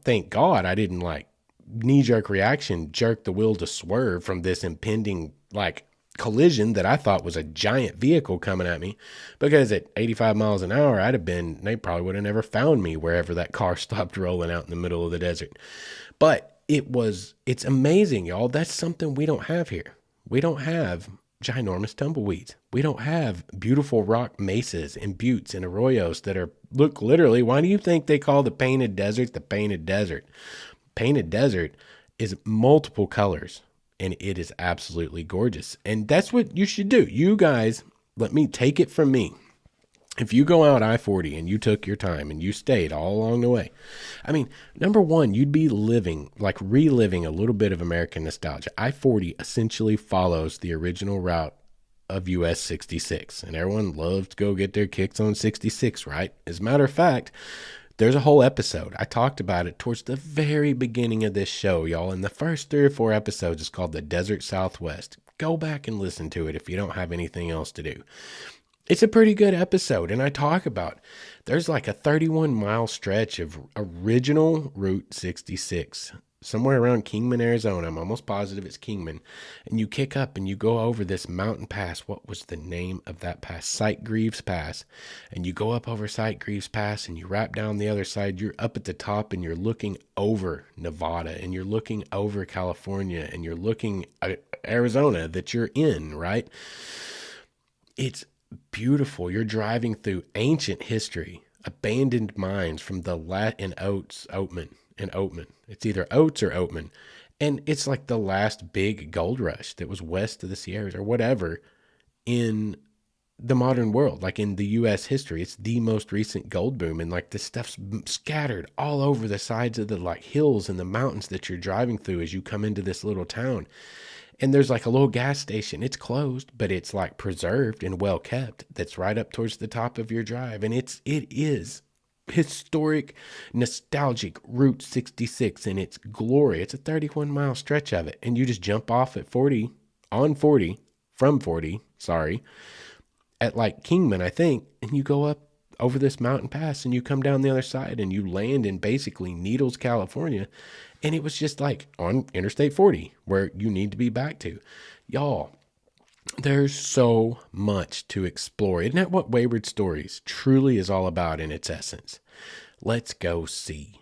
thank God I didn't like knee-jerk reaction, jerk the wheel to swerve from this impending like collision that I thought was a giant vehicle coming at me, because at 85 miles an hour, they probably would have never found me wherever that car stopped rolling out in the middle of the desert. But it's amazing, y'all. That's something we don't have here. We don't have ginormous tumbleweeds. We don't have beautiful rock mesas and buttes and arroyos that look literally, why do you think they call the painted desert the painted desert? Painted desert is multiple colors, and it is absolutely gorgeous. And that's what you should do. You guys, let me take it from me. If you go out I-40 and you took your time and you stayed all along the way, number one, you'd be reliving a little bit of American nostalgia. I-40 essentially follows the original route of US 66, and everyone loves to go get their kicks on 66, right? As a matter of fact, there's a whole episode. I talked about it towards the very beginning of this show, y'all. And the first 3 or 4 episodes is called The Desert Southwest. Go back and listen to it if you don't have anything else to do. It's a pretty good episode, and I talk about there's like a 31-mile stretch of original Route 66, somewhere around Kingman, Arizona. I'm almost positive it's Kingman. And you kick up and you go over this mountain pass. What was the name of that pass? Site-Greaves Pass. And you go up over Site-Greaves Pass and you wrap down the other side. You're up at the top and you're looking over Nevada and you're looking over California and you're looking at Arizona that you're in, right? It's beautiful. You're driving through ancient history, abandoned mines from the Oatman. It's either Oats or Oatman. And it's like the last big gold rush that was west of the Sierras or whatever in the modern world, like in the U.S. history. It's the most recent gold boom. And like this stuff's scattered all over the sides of the like hills and the mountains that you're driving through as you come into this little town. And there's like a little gas station. It's closed, but it's like preserved and well kept. That's right up towards the top of your drive. And it is historic, nostalgic Route 66 in its glory. It's a 31-mile stretch of it. And you just jump off at 40, at like Kingman, I think. And you go up over this mountain pass and you come down the other side and you land in basically Needles, California. And it was just like on Interstate 40 where you need to be back to. Y'all, there's so much to explore. Isn't that what Wayward Stories truly is all about in its essence? Let's go see.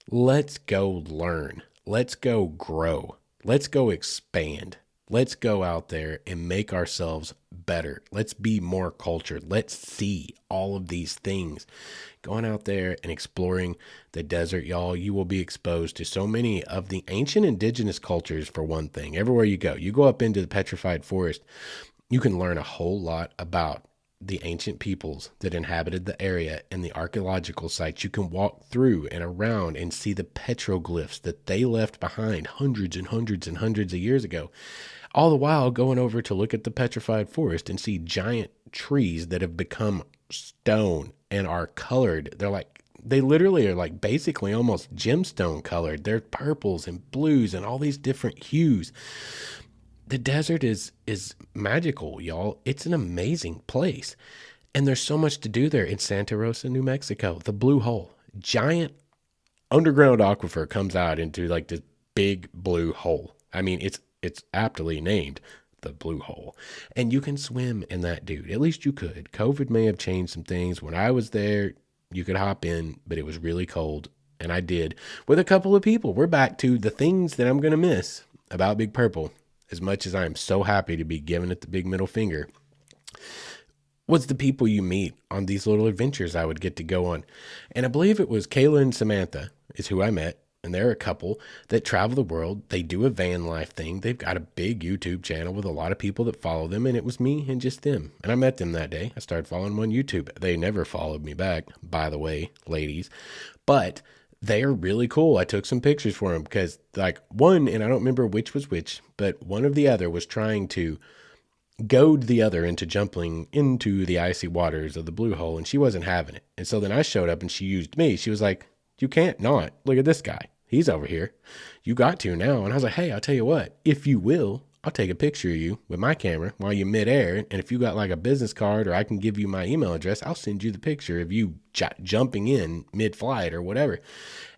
Let's go learn. Let's go grow. Let's go expand. Let's go out there and make ourselves better. Let's be more cultured. Let's see all of these things. Going out there and exploring the desert, y'all, you will be exposed to so many of the ancient indigenous cultures, for one thing. Everywhere you go up into the petrified forest, you can learn a whole lot about the ancient peoples that inhabited the area and the archaeological sites. You can walk through and around and see the petroglyphs that they left behind hundreds and hundreds and hundreds of years ago. All the while going over to look at the petrified forest and see giant trees that have become stone and are colored. They literally are like basically almost gemstone colored. They're purples and blues and all these different hues. The desert is magical, y'all. It's an amazing place. And there's so much to do there in Santa Rosa, New Mexico. The Blue Hole, giant underground aquifer comes out into like this big blue hole. I mean, it's aptly named the blue hole. And you can swim in that, dude. At least you could. COVID may have changed some things. When I was there, you could hop in, but it was really cold. And I did with a couple of people. We're back to the things that I'm going to miss about Big Purple. As much as I am so happy to be giving it the big middle finger, was the people you meet on these little adventures I would get to go on. And I believe it was Kayla and Samantha is who I met. And they're a couple that travel the world. They do a van life thing. They've got a big YouTube channel with a lot of people that follow them. And it was me and just them. And I met them that day. I started following them on YouTube. They never followed me back, by the way, ladies. But they are really cool. I took some pictures for them because like one, and I don't remember which was which, but one of the other was trying to goad the other into jumping into the icy waters of the blue hole, and she wasn't having it. And so then I showed up and she used me. She was like, you can't not. Look at this guy. He's over here. You got to now. And I was like, hey, I'll tell you what, if you will, I'll take a picture of you with my camera while you're midair. And if you got like a business card or I can give you my email address, I'll send you the picture of you jumping in mid-flight or whatever.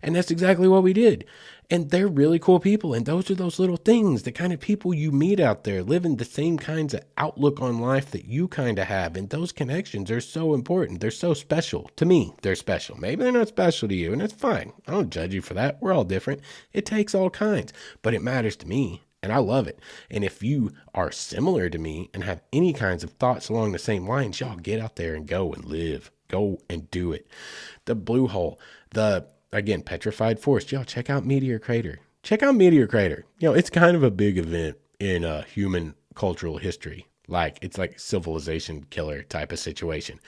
And that's exactly what we did. And they're really cool people. And those are those little things, the kind of people you meet out there living the same kinds of outlook on life that you kind of have. And those connections are so important. They're so special. To me, they're special. Maybe they're not special to you, and that's fine. I don't judge you for that. We're all different. It takes all kinds, but it matters to me. And I love it. And if you are similar to me and have any kinds of thoughts along the same lines, y'all get out there and go and live. Go and do it. The blue hole, again, petrified forest. Y'all check out Meteor Crater. Check out Meteor Crater. You know, it's kind of a big event in human cultural history. Like, it's like civilization killer type of situation.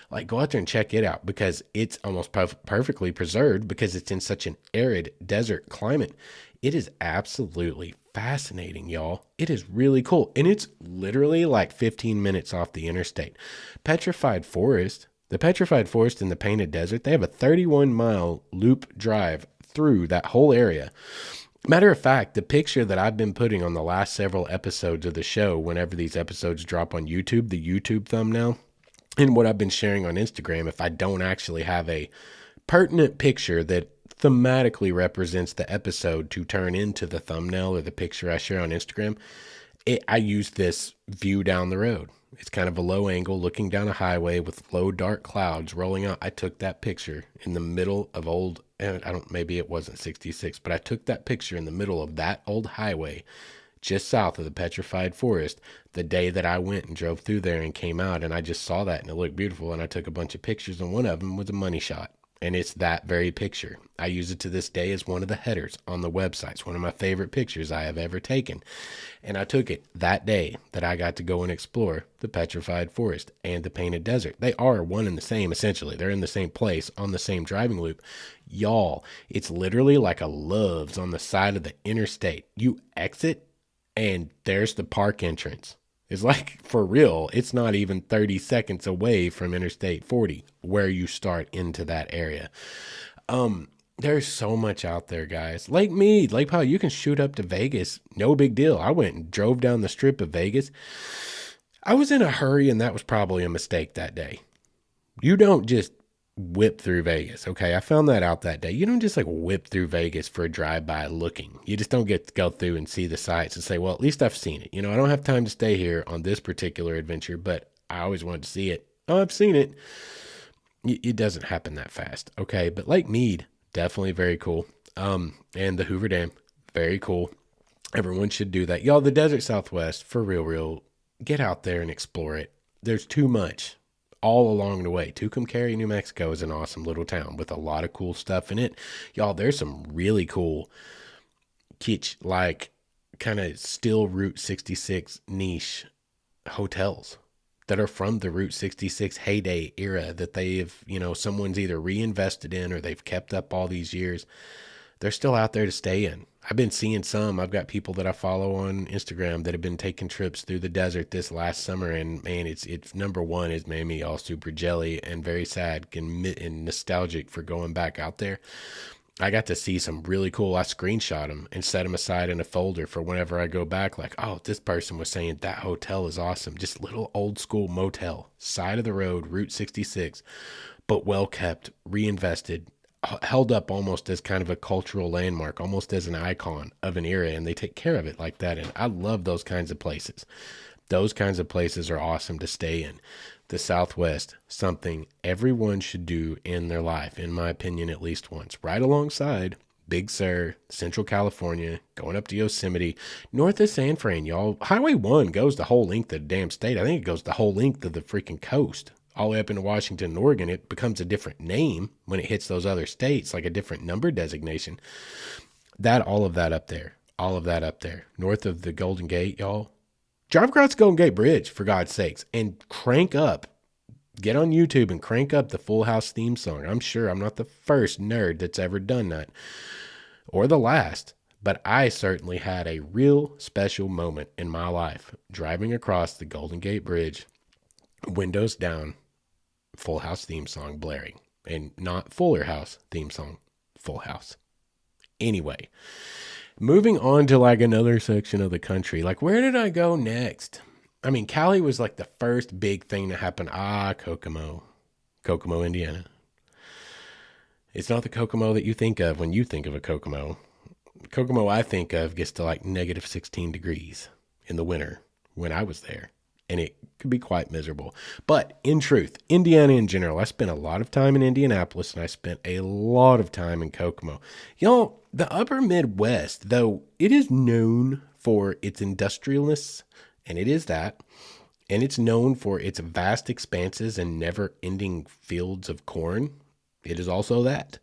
Like, go out there and check it out because it's almost perfectly preserved because it's in such an arid desert climate. It is absolutely fascinating, y'all. It is really cool. And it's literally like 15 minutes off the interstate. Petrified Forest, the Petrified Forest in the Painted Desert, they have a 31-mile loop drive through that whole area. Matter of fact, the picture that I've been putting on the last several episodes of the show, whenever these episodes drop on YouTube, the YouTube thumbnail, and what I've been sharing on Instagram, if I don't actually have a pertinent picture that thematically represents the episode to turn into the thumbnail or the picture I share on Instagram, I use this view down the road. It's kind of a low angle looking down a highway with low dark clouds rolling out. I took that picture in the middle of maybe it wasn't 66, but I took that picture in the middle of that old highway just south of the Petrified Forest the day that I went and drove through there and came out, and I just saw that and it looked beautiful, and I took a bunch of pictures, and one of them was a money shot. And it's that very picture. I use it to this day as one of the headers on the website. It's one of my favorite pictures I have ever taken. And I took it that day that I got to go and explore the Petrified Forest and the Painted Desert. They are one and the same, essentially. They're in the same place on the same driving loop. Y'all, it's literally like a Love's on the side of the interstate. You exit and there's the park entrance. It's like, for real, it's not even 30 seconds away from Interstate 40 where you start into that area. There's so much out there, guys. Lake Mead, Lake Powell, you can shoot up to Vegas. No big deal. I went and drove down the strip of Vegas. I was in a hurry, and that was probably a mistake that day. You don't just whip through Vegas, okay? I found that out that day. You don't just like whip through Vegas for a drive-by looking. You just don't get to go through and see the sights and say, well, at least I've seen it. You know, I don't have time to stay here on this particular adventure, but I always wanted to see it. Oh, I've seen it. It doesn't happen that fast, okay? But Lake Mead, definitely very cool. And the Hoover Dam, very cool. Everyone should do that. Y'all, the Desert Southwest, for real, get out there and explore it. There's too much all along the way. Tucumcari, New Mexico is an awesome little town with a lot of cool stuff in it. Y'all, there's some really cool kitsch, like kind of still Route 66 niche hotels that are from the Route 66 heyday era that they've, someone's either reinvested in or they've kept up all these years. They're still out there to stay in. I've been seeing some. I've got people that I follow on Instagram that have been taking trips through the desert this last summer, and man, it's number one, it's made me all super jelly and very sad and nostalgic for going back out there. I got to see some really cool. I screenshot them and set them aside in a folder for whenever I go back. Like, oh, this person was saying that hotel is awesome. Just little old school motel, side of the road, Route 66, but well kept, reinvested. held up almost as kind of a cultural landmark, almost as an icon of an era, and they take care of it like that. And I love those kinds of places. Those kinds of places are awesome to stay in. The Southwest, something everyone should do in their life, in my opinion, at least once, right alongside Big Sur, Central California, going up to Yosemite, north of San Fran, y'all. Highway 1 goes the whole length of the damn state. I think it goes the whole length of the freaking coast, all the way up into Washington and Oregon. It becomes a different name when it hits those other states, like a different number designation. All of that up there. All of that up there. North of the Golden Gate, y'all. Drive across the Golden Gate Bridge, for God's sakes, and get on YouTube and crank up the Full House theme song. I'm sure I'm not the first nerd that's ever done that, or the last, but I certainly had a real special moment in my life driving across the Golden Gate Bridge, windows down, Full House theme song blaring, and not Fuller House theme song, Full House. Anyway, moving on to like another section of the country, like where did I go next? I mean, Cali was like the first big thing to happen. Kokomo, Indiana. It's not the Kokomo that you think of when you think of a Kokomo. Kokomo I think of gets to like negative 16 degrees in the winter when I was there, and it could be quite miserable. But in truth, Indiana in general, I spent a lot of time in Indianapolis, and I spent a lot of time in Kokomo. Y'all, the upper Midwest, though it is known for its industrialness, and it is that, and it's known for its vast expanses and never-ending fields of corn. It is also that.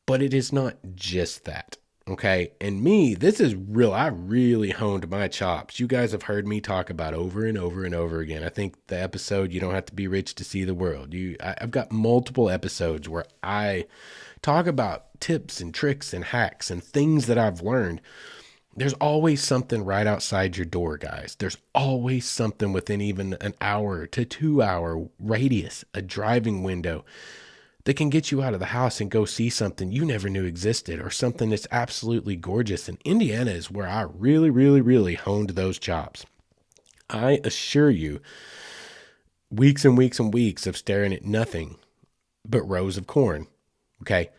But it is not just that. Okay, and me, this is real. I really honed my chops. You guys have heard me talk about over and over and over again. I think the episode, You Don't Have to Be Rich to See the World. I've got multiple episodes where I talk about tips and tricks and hacks and things that I've learned. There's always something right outside your door, guys. There's always something within even an hour to 2 hour radius, a driving window, that can get you out of the house and go see something you never knew existed, or something that's absolutely gorgeous. And Indiana is where I really, really, really honed those chops. I assure you, weeks and weeks and weeks of staring at nothing but rows of corn. Okay.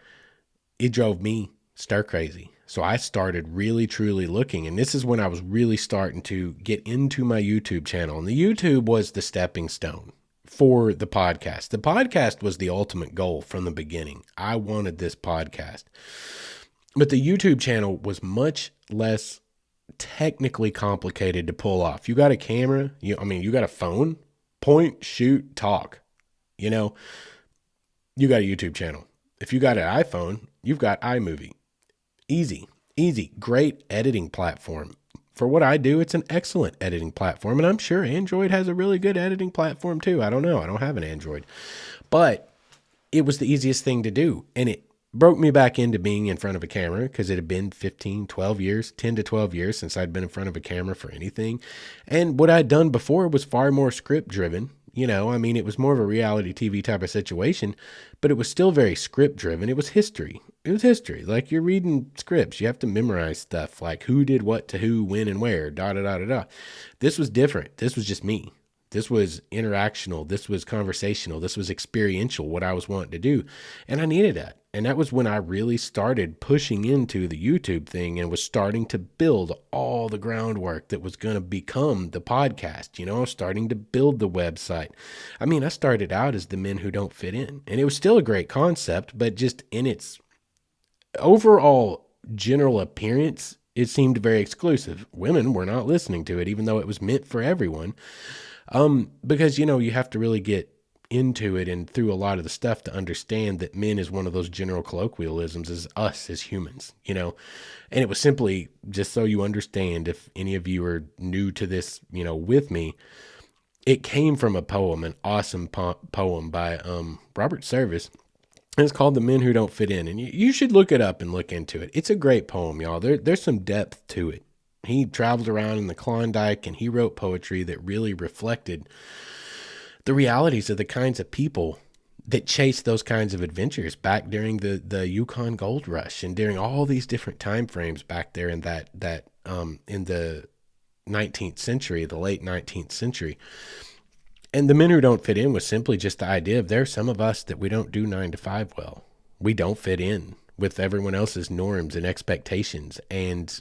It drove me stir crazy. So I started really, truly looking. And this is when I was really starting to get into my YouTube channel. And the YouTube was the stepping stone for the podcast. The podcast was the ultimate goal from the beginning. I wanted this podcast. But the YouTube channel was much less technically complicated to pull off. You got a camera, you got a phone, point, shoot, talk. You got a YouTube channel. If you got an iPhone, you've got iMovie. Easy, great editing platform. For what I do, it's an excellent editing platform, and I'm sure Android has a really good editing platform too. I don't know. I don't have an Android. But it was the easiest thing to do, and it broke me back into being in front of a camera, because it had been 10 to 12 years since I'd been in front of a camera for anything. And what I'd done before was far more script driven. It was more of a reality TV type of situation, but it was still very script driven. It was history. Like you're reading scripts. You have to memorize stuff like who did what to who, when, and where, This was different. This was just me. This was interactional. This was conversational. This was experiential, what I was wanting to do. And I needed that. And that was when I really started pushing into the YouTube thing and was starting to build all the groundwork that was going to become the podcast, starting to build the website. I started out as the Men Who Don't Fit In, and it was still a great concept, but just in its overall general appearance, it seemed very exclusive. Women were not listening to it, even though it was meant for everyone. Because, you have to really get into it and through a lot of the stuff to understand that men is one of those general colloquialisms as us as humans, and it was simply just so you understand, if any of you are new to this, with me, it came from a poem, an awesome poem by, Robert Service. And it's called The Men Who Don't Fit In. And you should look it up and look into it. It's a great poem, y'all. There's some depth to it. He traveled around in the Klondike and he wrote poetry that really reflected the realities of the kinds of people that chased those kinds of adventures back during the Yukon Gold Rush and during all these different time frames back there in that in the 19th century, the late 19th century. And The Men Who Don't Fit In was simply just the idea of there's some of us that we don't do 9 to 5 well. We don't fit in with everyone else's norms and expectations. And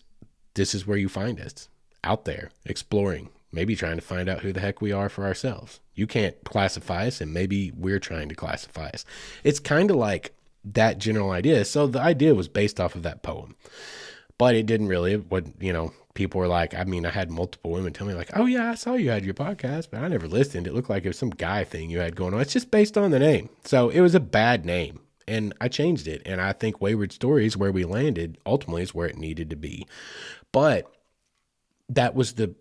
this is where you find us, out there exploring, maybe trying to find out who the heck we are for ourselves. You can't classify us, and maybe we're trying to classify us. It's kind of like that general idea. So the idea was based off of that poem, but it didn't really. What, people were like, I mean, I had multiple women tell me like, oh yeah, I saw you had your podcast, but I never listened. It looked like it was some guy thing you had going on. It's just based on the name. So it was a bad name, and I changed it. And I think Wayward Stories, where we landed, ultimately is where it needed to be. But that was the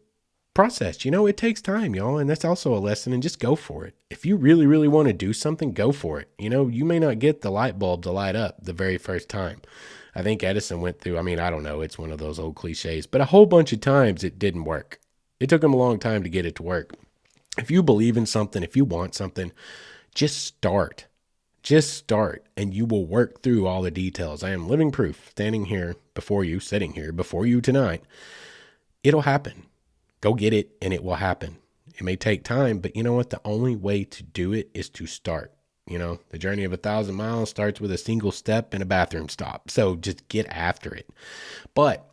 process. It takes time, y'all. And that's also a lesson. And just go for it. If you really, really want to do something, go for it. You may not get the light bulb to light up the very first time. I think Edison went through, I don't know, it's one of those old cliches, but a whole bunch of times it didn't work. It took him a long time to get it to work. If you believe in something, if you want something, just start. Just start, and you will work through all the details. I am living proof, standing here before you, sitting here before you tonight. It'll happen. Go get it, and it will happen. It may take time, but you know what? The only way to do it is to start. The journey of 1,000 miles starts with a single step and a bathroom stop. So just get after it. But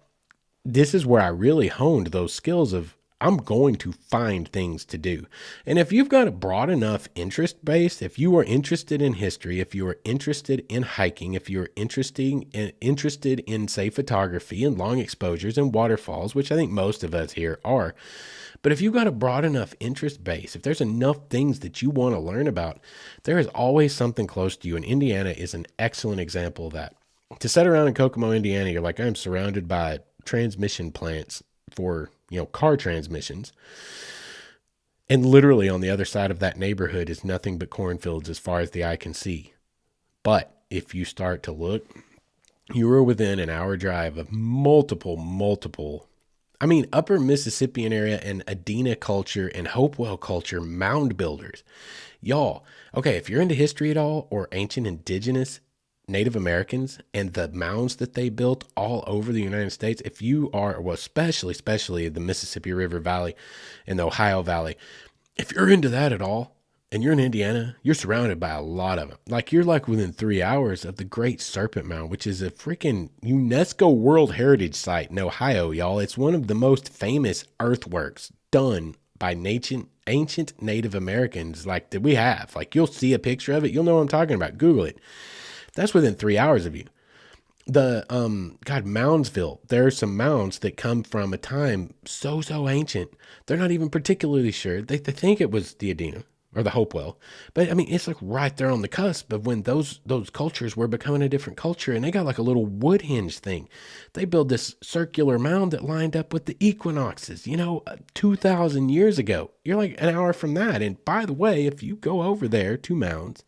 this is where I really honed those skills of, I'm going to find things to do. And if you've got a broad enough interest base, if you are interested in history, if you are interested in hiking, if you're interested in, say, photography and long exposures and waterfalls, which I think most of us here are, but if you've got a broad enough interest base, if there's enough things that you want to learn about, there is always something close to you. And Indiana is an excellent example of that. To sit around in Kokomo, Indiana, you're like, I'm surrounded by transmission plants for, car transmissions. And literally on the other side of that neighborhood is nothing but cornfields as far as the eye can see. But if you start to look, you are within an hour drive of multiple upper Mississippian area and Adena culture and Hopewell culture mound builders. Y'all, okay, if you're into history at all, or ancient indigenous Native Americans and the mounds that they built all over the United States, if you are, well, especially the Mississippi River Valley and the Ohio Valley, if you're into that at all, and you're in Indiana, you're surrounded by a lot of them. Like, you're like within 3 hours of the Great Serpent Mound, which is a freaking UNESCO World Heritage Site in Ohio, y'all. It's one of the most famous earthworks done by ancient Native Americans, like, that we have. Like, you'll see a picture of it. You'll know what I'm talking about. Google it. That's within 3 hours of you. The, Moundsville, there are some mounds that come from a time so ancient. They're not even particularly sure. They think it was the Adena or the Hopewell. But it's like right there on the cusp of when those cultures were becoming a different culture, and they got like a little wood hinge thing. They built this circular mound that lined up with the equinoxes, 2,000 years ago. You're like an hour from that. And by the way, if you go over there to Mounds,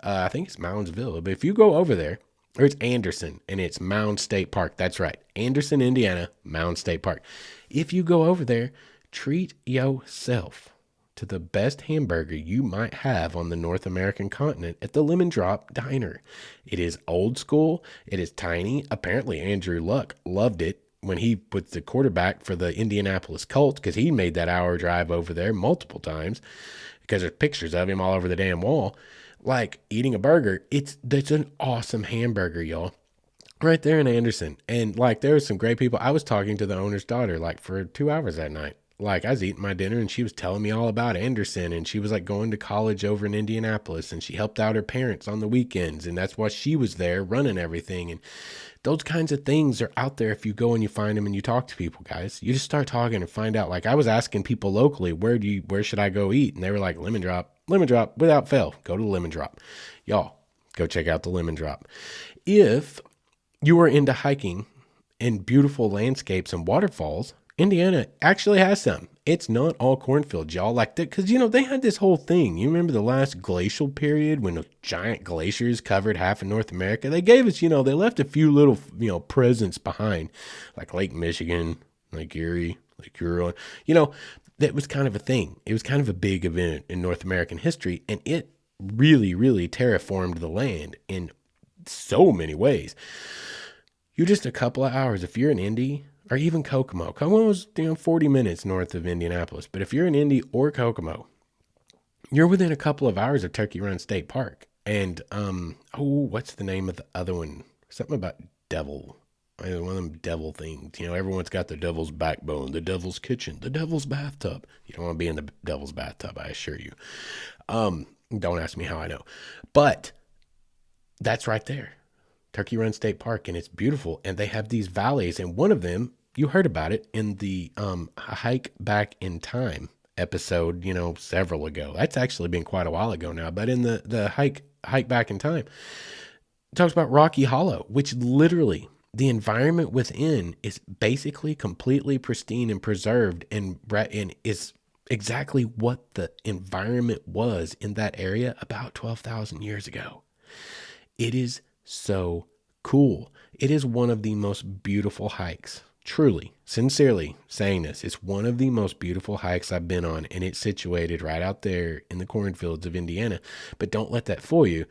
I think it's Moundsville, but if you go over there, or it's Anderson, and it's Mound State Park. That's right. Anderson, Indiana, Mound State Park. If you go over there, treat yourself to the best hamburger you might have on the North American continent at the Lemon Drop Diner. It is old school. It is tiny. Apparently, Andrew Luck loved it when he was the quarterback for the Indianapolis Colts, because he made that hour drive over there multiple times because there's pictures of him all over the damn wall. Like, eating a burger, that's an awesome hamburger, y'all. Right there in Anderson. And like, there was some great people. I was talking to the owner's daughter like for 2 hours that night. Like, I was eating my dinner and she was telling me all about Anderson, and she was like going to college over in Indianapolis, and she helped out her parents on the weekends, and that's why she was there running everything. And those kinds of things are out there if you go and you find them and you talk to people, guys. You just start talking and find out. Like, I was asking people locally, where should I go eat? And they were like, Lemon Drop, without fail. Go to Lemon Drop. Y'all, go check out the Lemon Drop. If you are into hiking and beautiful landscapes and waterfalls, Indiana actually has some. It's not all cornfields, y'all, like that, because, they had this whole thing. You remember the last glacial period when the giant glaciers covered half of North America? They gave us, they left a few little, presents behind, like Lake Michigan, Lake Erie, Lake Huron. That was kind of a thing. It was kind of a big event in North American history, and it really, really terraformed the land in so many ways. You're just a couple of hours. If you're in Indy, or even Kokomo. Kokomo was 40 minutes north of Indianapolis. But if you're in Indy or Kokomo, you're within a couple of hours of Turkey Run State Park. And what's the name of the other one? Something about devil. One of them devil things. You know, everyone's got the devil's backbone, the devil's kitchen, the devil's bathtub. You don't want to be in the devil's bathtub, I assure you. Don't ask me how I know. But that's right there. Turkey Run State Park, and it's beautiful. And they have these valleys, and one of them, you heard about it in the Hike Back in Time episode, you know, several ago. That's actually been quite a while ago now, but in the hike Back in Time, it talks about Rocky Hollow, which literally the environment within is basically completely pristine and preserved, and is exactly what the environment was in that area about 12,000 years ago. It is so cool. It is one of the most beautiful hikes. Truly, sincerely saying this, it's one of the most beautiful hikes I've been on, and it's situated right out there in the cornfields of Indiana. But don't let that fool you,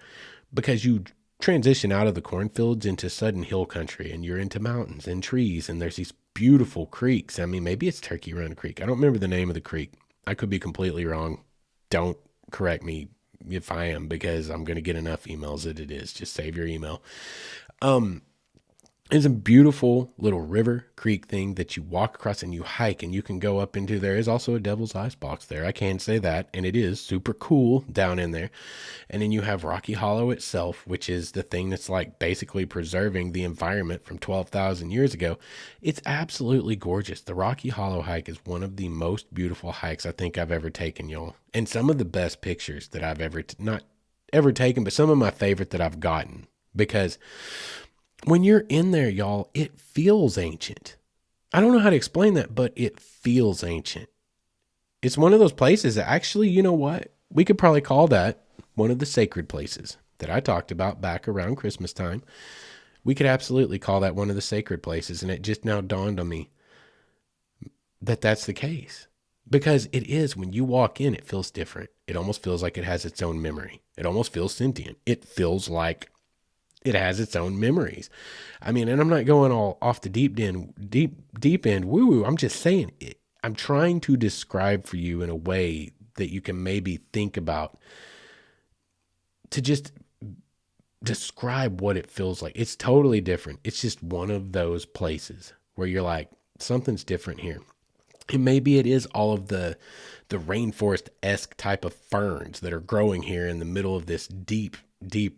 because you transition out of the cornfields into sudden hill country, and you're into mountains and trees, and there's these beautiful creeks. I mean, maybe it's Turkey Run Creek. I don't remember the name of the creek. I could be completely wrong. Don't correct me if I am, because I'm going to get enough emails that it is. Just save your email. It's a beautiful little river creek thing that you walk across and you hike, and you can go up into. There is also a devil's ice box there. I can say that. And it is super cool down in there. And then you have Rocky Hollow itself, which is the thing that's like basically preserving the environment from 12,000 years ago. It's absolutely gorgeous. The Rocky Hollow hike is one of the most beautiful hikes I think I've ever taken, y'all. And some of the best pictures that I've not ever taken, but some of my favorite that I've gotten, because when you're in there, y'all, it feels ancient. I don't know how to explain that, but it feels ancient. It's one of those places that actually, you know what? We could probably call that one of the sacred places that I talked about back around Christmas time. We could absolutely call that one of the sacred places. And it just now dawned on me that that's the case. Because it is, when you walk in, it feels different. It almost feels like it has its own memory. It almost feels sentient. It feels like it has its own memories. I mean, and I'm not going all off the deep end woo-woo. I'm just saying it. I'm trying to describe for you in a way that you can maybe think about, to just describe what it feels like. It's totally different. It's just one of those places where you're like, something's different here. And maybe it is all of the rainforest-esque type of ferns that are growing here in the middle of this deep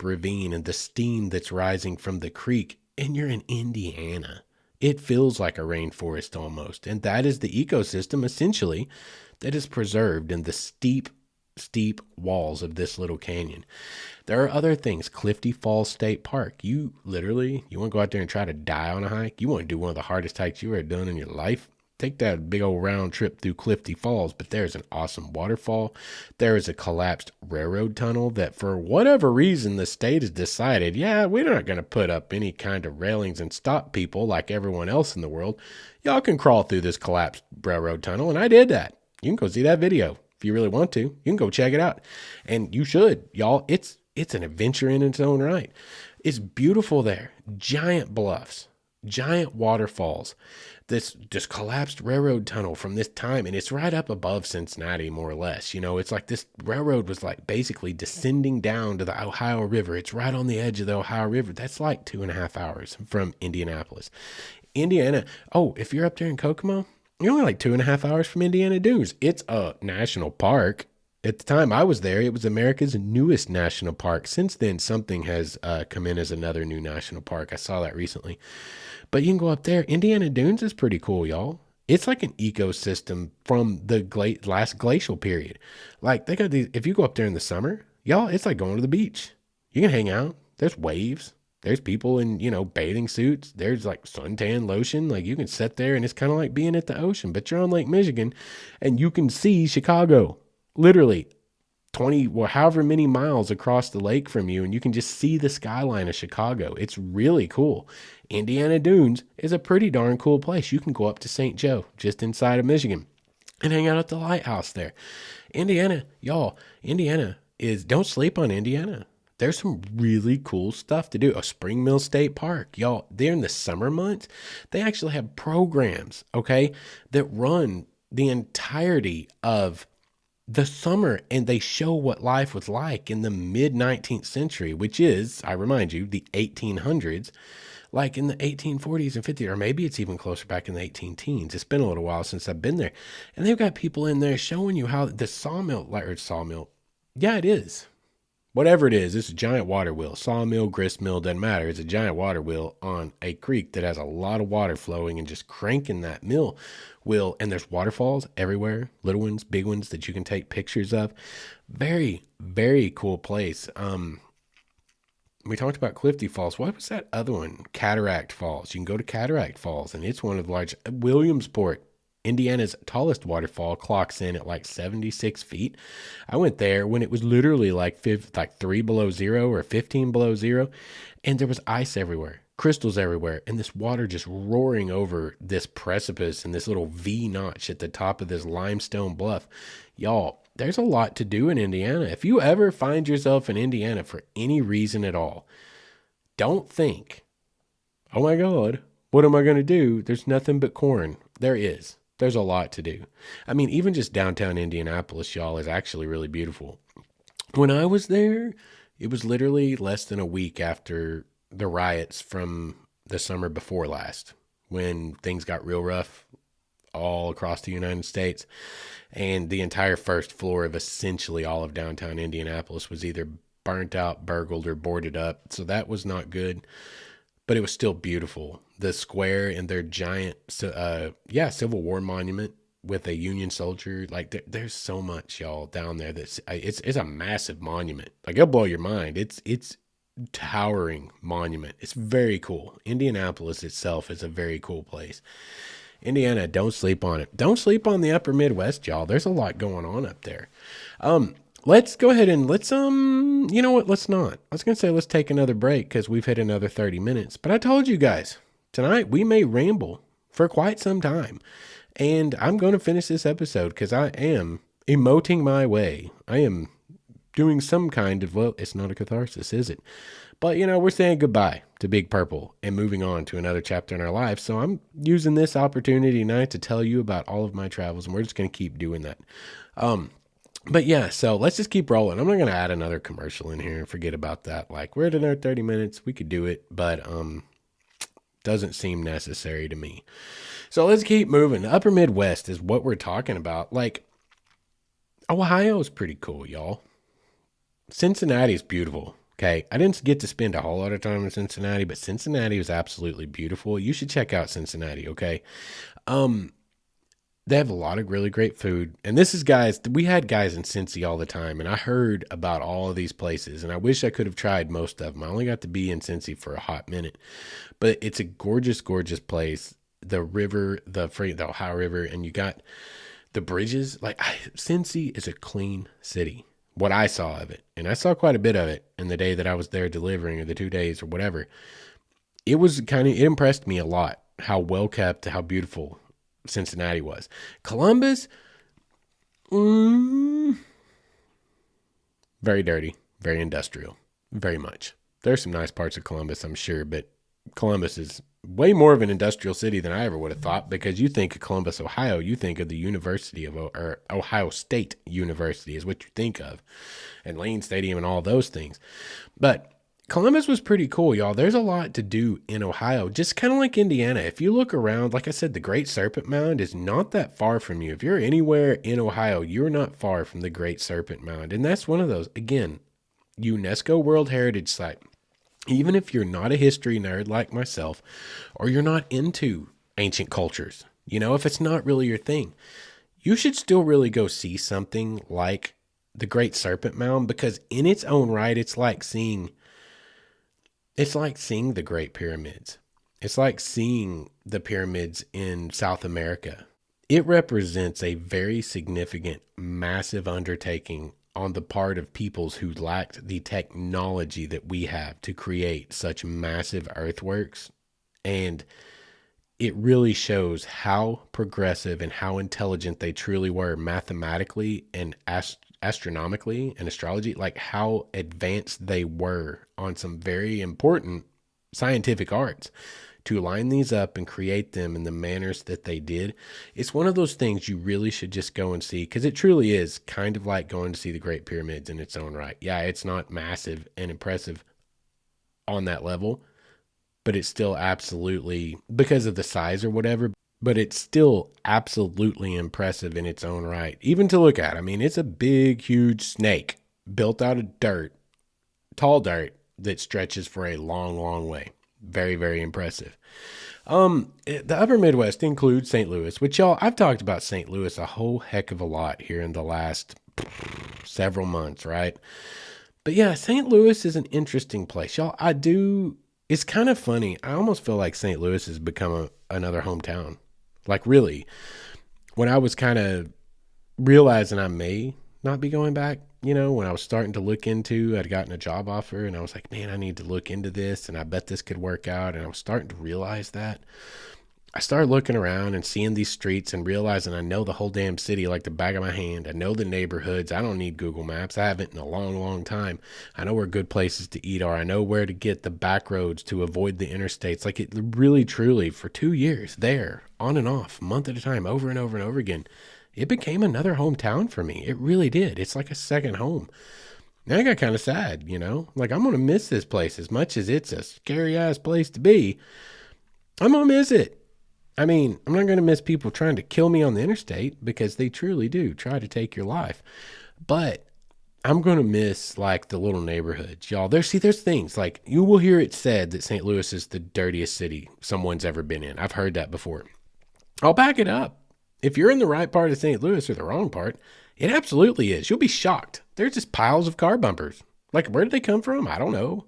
ravine, and the steam that's rising from the creek, and you're in Indiana. It feels like a rainforest almost. And that is the ecosystem essentially that is preserved in the steep walls of this little canyon. There are other things. Clifty Falls State Park. You want to go out there and try to die on a hike? You want to do one of the hardest hikes you ever done in your life? Take that big old round trip through Clifty Falls, but there's an awesome waterfall. There is a collapsed railroad tunnel that, for whatever reason, the state has decided, yeah, we're not going to put up any kind of railings and stop people like everyone else in the world. Y'all can crawl through this collapsed railroad tunnel, and I did that. You can go see that video if you really want to. You can go check it out, and you should, y'all. It's an adventure in its own right. It's beautiful there. Giant bluffs, giant waterfalls. This just collapsed railroad tunnel from this time, and it's right up above Cincinnati, more or less. You know, it's like this railroad was like basically descending down to the Ohio River. It's right on the edge of the Ohio River. That's like 2.5 hours from Indianapolis. Indiana, if you're up there in Kokomo, you're only like 2.5 hours from Indiana Dunes. It's a national park. At the time I was there, it was America's newest national park. Since then, something has come in as another new national park. I saw that recently. But you can go up there. Indiana Dunes is pretty cool, y'all. It's like an ecosystem from the last glacial period. Like, they got these, if you go up there in the summer, y'all, it's like going to the beach. You can hang out. There's waves. There's people in, bathing suits. There's like suntan lotion. Like, you can sit there, and it's kind of like being at the ocean, but you're on Lake Michigan, and you can see Chicago. Literally 20 or however many miles across the lake from you, and you can just see the skyline of Chicago. It's really cool. Indiana Dunes is a pretty darn cool place. You can go up to St. Joe, just inside of Michigan, and hang out at the lighthouse there. Indiana, y'all, don't sleep on Indiana. There's some really cool stuff to do. A Spring Mill State Park, y'all, there in the summer months, they actually have programs, okay, that run the entirety of the summer, and they show what life was like in the mid 19th century, which is, I remind you, the 1800s, like in the 1840s and 50s, or maybe it's even closer back in the 18 teens. It's been a little while since I've been there. And they've got people in there showing you how the sawmill, like, or sawmill, yeah, it is. Whatever it is, it's a giant water wheel. Sawmill, grist mill, doesn't matter. It's a giant water wheel on a creek that has a lot of water flowing and just cranking that mill wheel. And there's waterfalls everywhere, little ones, big ones that you can take pictures of. Very, very cool place. We talked about Clifty Falls. What was that other one? Cataract Falls. You can go to Cataract Falls, and it's one of the large. Williamsport, Indiana's tallest waterfall, clocks in at like 76 feet. I went there when it was literally like 3 below zero or 15 below zero, and there was ice everywhere, crystals everywhere, and this water just roaring over this precipice and this little V notch at the top of this limestone bluff. Y'all, there's a lot to do in Indiana. If you ever find yourself in Indiana for any reason at all, don't think, oh my God, what am I going to do? There's nothing but corn. There is. There's a lot to do. I mean, even just downtown Indianapolis, y'all, is actually really beautiful. When I was there, it was literally less than a week after the riots from the summer before last, when things got real rough all across the United States. And the entire first floor of essentially all of downtown Indianapolis was either burnt out, burgled, or boarded up. So that was not good, but it was still beautiful. The square and their giant, Civil War monument with a Union soldier. Like there's so much, y'all, down there. It's a massive monument. Like it'll blow your mind. It's towering monument. It's very cool. Indianapolis itself is a very cool place. Indiana, don't sleep on it. Don't sleep on the upper Midwest, y'all. There's a lot going on up there. Let's go ahead and you know what? Let's not. I was going to say let's take another break because we've hit another 30 minutes. But I told you guys, tonight we may ramble for quite some time. And I'm going to finish this episode because I am emoting my way. I am doing some kind of, well, it's not a catharsis, is it? But, we're saying goodbye to Big Purple and moving on to another chapter in our life. So I'm using this opportunity tonight to tell you about all of my travels, and we're just going to keep doing that. But yeah, so let's just keep rolling. I'm not going to add another commercial in here and forget about that. Like, we're at another 30 minutes. We could do it, but doesn't seem necessary to me. So let's keep moving. The upper Midwest is what we're talking about. Like, Ohio's pretty cool, y'all. Cincinnati's beautiful. Okay, I didn't get to spend a whole lot of time in Cincinnati, but Cincinnati was absolutely beautiful. You should check out Cincinnati, okay? They have a lot of really great food. And this is guys, we had guys in Cincy all the time, and I heard about all of these places, and I wish I could have tried most of them. I only got to be in Cincy for a hot minute. But it's a gorgeous, gorgeous place. The river, the Ohio River, and you got the bridges. Like, Cincy is a clean city. What I saw of it, and I saw quite a bit of it in the day that I was there delivering, or the 2 days or whatever. It impressed me a lot how well kept, how beautiful Cincinnati was. Columbus, very dirty, very industrial, very much. There's some nice parts of Columbus, I'm sure, but Columbus is way more of an industrial city than I ever would have thought, because you think of Columbus, Ohio, you think of the University of, or Ohio State University is what you think of, and Lane Stadium and all those things. But Columbus was pretty cool, y'all. There's a lot to do in Ohio, just kind of like Indiana. If you look around, like I said, the Great Serpent Mound is not that far from you. If you're anywhere in Ohio, you're not far from the Great Serpent Mound. And that's one of those, again, UNESCO World Heritage Site. Even if you're not a history nerd like myself, or you're not into ancient cultures, if it's not really your thing, you should still really go see something like the Great Serpent Mound, because in its own right, it's like seeing the Great Pyramids. It's like seeing the pyramids in South America. It represents a very significant, massive undertaking on the part of peoples who lacked the technology that we have to create such massive earthworks. And it really shows how progressive and how intelligent they truly were mathematically and astronomically and astrology, like how advanced they were on some very important scientific arts to line these up and create them in the manners that they did, it's one of those things you really should just go and see, because it truly is kind of like going to see the Great Pyramids in its own right. Yeah, it's not massive and impressive on that level, but it's still absolutely, because of the size or whatever, but it's still absolutely impressive in its own right, even to look at. I mean, it's a big, huge snake built out of dirt, tall dirt that stretches for a long, long way. Very, very impressive. The upper Midwest includes St. Louis, which, y'all, I've talked about St. Louis a whole heck of a lot here in the last several months, right? But yeah, St. Louis is an interesting place, y'all. It's kind of funny. I almost feel like St. Louis has become another hometown. Like, really, when I was kind of realizing I may not be going back, when I was starting to look into, I'd gotten a job offer and I was like, man, I need to look into this and I bet this could work out. And I was starting to realize that. I started looking around and seeing these streets and realizing I know the whole damn city like the back of my hand. I know the neighborhoods. I don't need Google Maps. I haven't in a long, long time. I know where good places to eat are. I know where to get the back roads to avoid the interstates. Like, it really, truly, for 2 years there, on and off, month at a time, over and over and over again, it became another hometown for me. It really did. It's like a second home. Now I got kind of sad, like, I'm going to miss this place as much as it's a scary ass place to be. I'm going to miss it. I mean, I'm not going to miss people trying to kill me on the interstate, because they truly do try to take your life. But I'm going to miss, like, the little neighborhoods, y'all. There's things like, you will hear it said that St. Louis is the dirtiest city someone's ever been in. I've heard that before. I'll back it up. If you're in the right part of St. Louis or the wrong part, it absolutely is. You'll be shocked. There's just piles of car bumpers. Like, where did they come from? I don't know.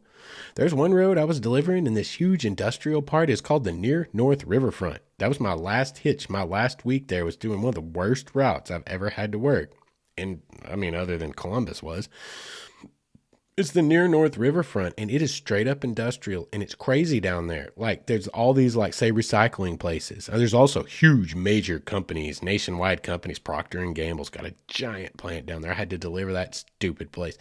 There's one road I was delivering in this huge industrial part. It's called the Near North Riverfront. That was my last hitch. My last week there was doing one of the worst routes I've ever had to work. And I mean, other than Columbus was. It's the Near North Riverfront, and it is straight up industrial, and it's crazy down there. Like, there's all these, like, say, recycling places. There's also huge major companies, nationwide companies. Procter & Gamble's got a giant plant down there. I had to deliver that stupid place.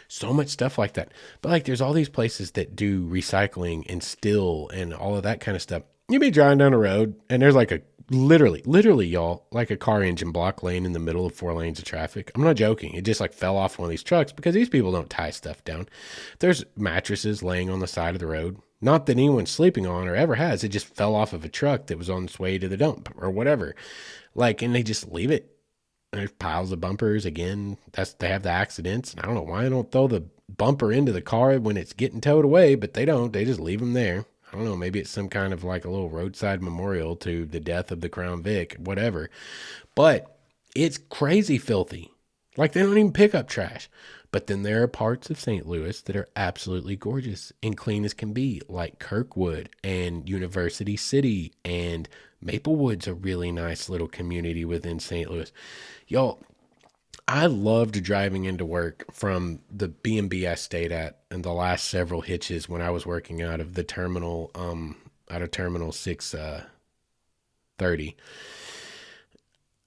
So much stuff like that. But, like, there's all these places that do recycling and still and all of that kind of stuff. You be driving down the road, and there's like a literally, y'all, like a car engine block laying in the middle of 4 lanes of traffic. I'm not joking. It just like fell off one of these trucks, because these people don't tie stuff down. There's mattresses laying on the side of the road. Not that anyone's sleeping on or ever has. It just fell off of a truck that was on its way to the dump or whatever. Like, and they just leave it. And there's piles of bumpers. Again, they have the accidents. And I don't know why they don't throw the bumper into the car when it's getting towed away, but they don't. They just leave them there. I don't know, maybe it's some kind of like a little roadside memorial to the death of the Crown Vic, whatever. But it's crazy filthy. Like, they don't even pick up trash. But then there are parts of St. Louis that are absolutely gorgeous and clean as can be, like Kirkwood and University City, and Maplewood's a really nice little community within St. Louis. Y'all, I loved driving into work from the B&B I stayed at in the last several hitches when I was working out of the terminal, Terminal 630.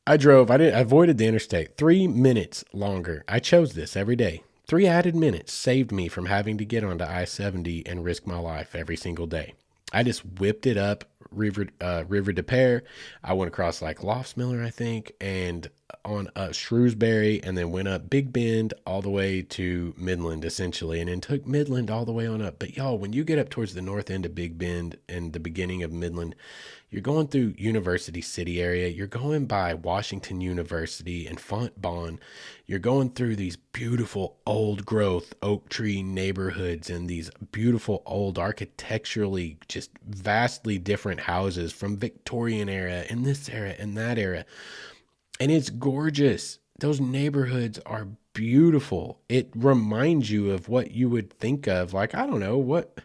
I avoided the interstate 3 minutes longer. I chose this every day. 3 added minutes saved me from having to get onto I-70 and risk my life every single day. I just whipped it up River de Pere. I went across like Loftsmiller, I think, and on Shrewsbury, and then went up Big Bend all the way to Midland, essentially, and then took Midland all the way on up. But y'all, when you get up towards the north end of Big Bend and the beginning of Midland, you're going through University City area. You're going by Washington University and Fontbonne. You're going through these beautiful old growth oak tree neighborhoods and these beautiful old architecturally just vastly different houses from Victorian era and this era and that era. And it's gorgeous. Those neighborhoods are beautiful. It reminds you of what you would think of. Like, I don't know, what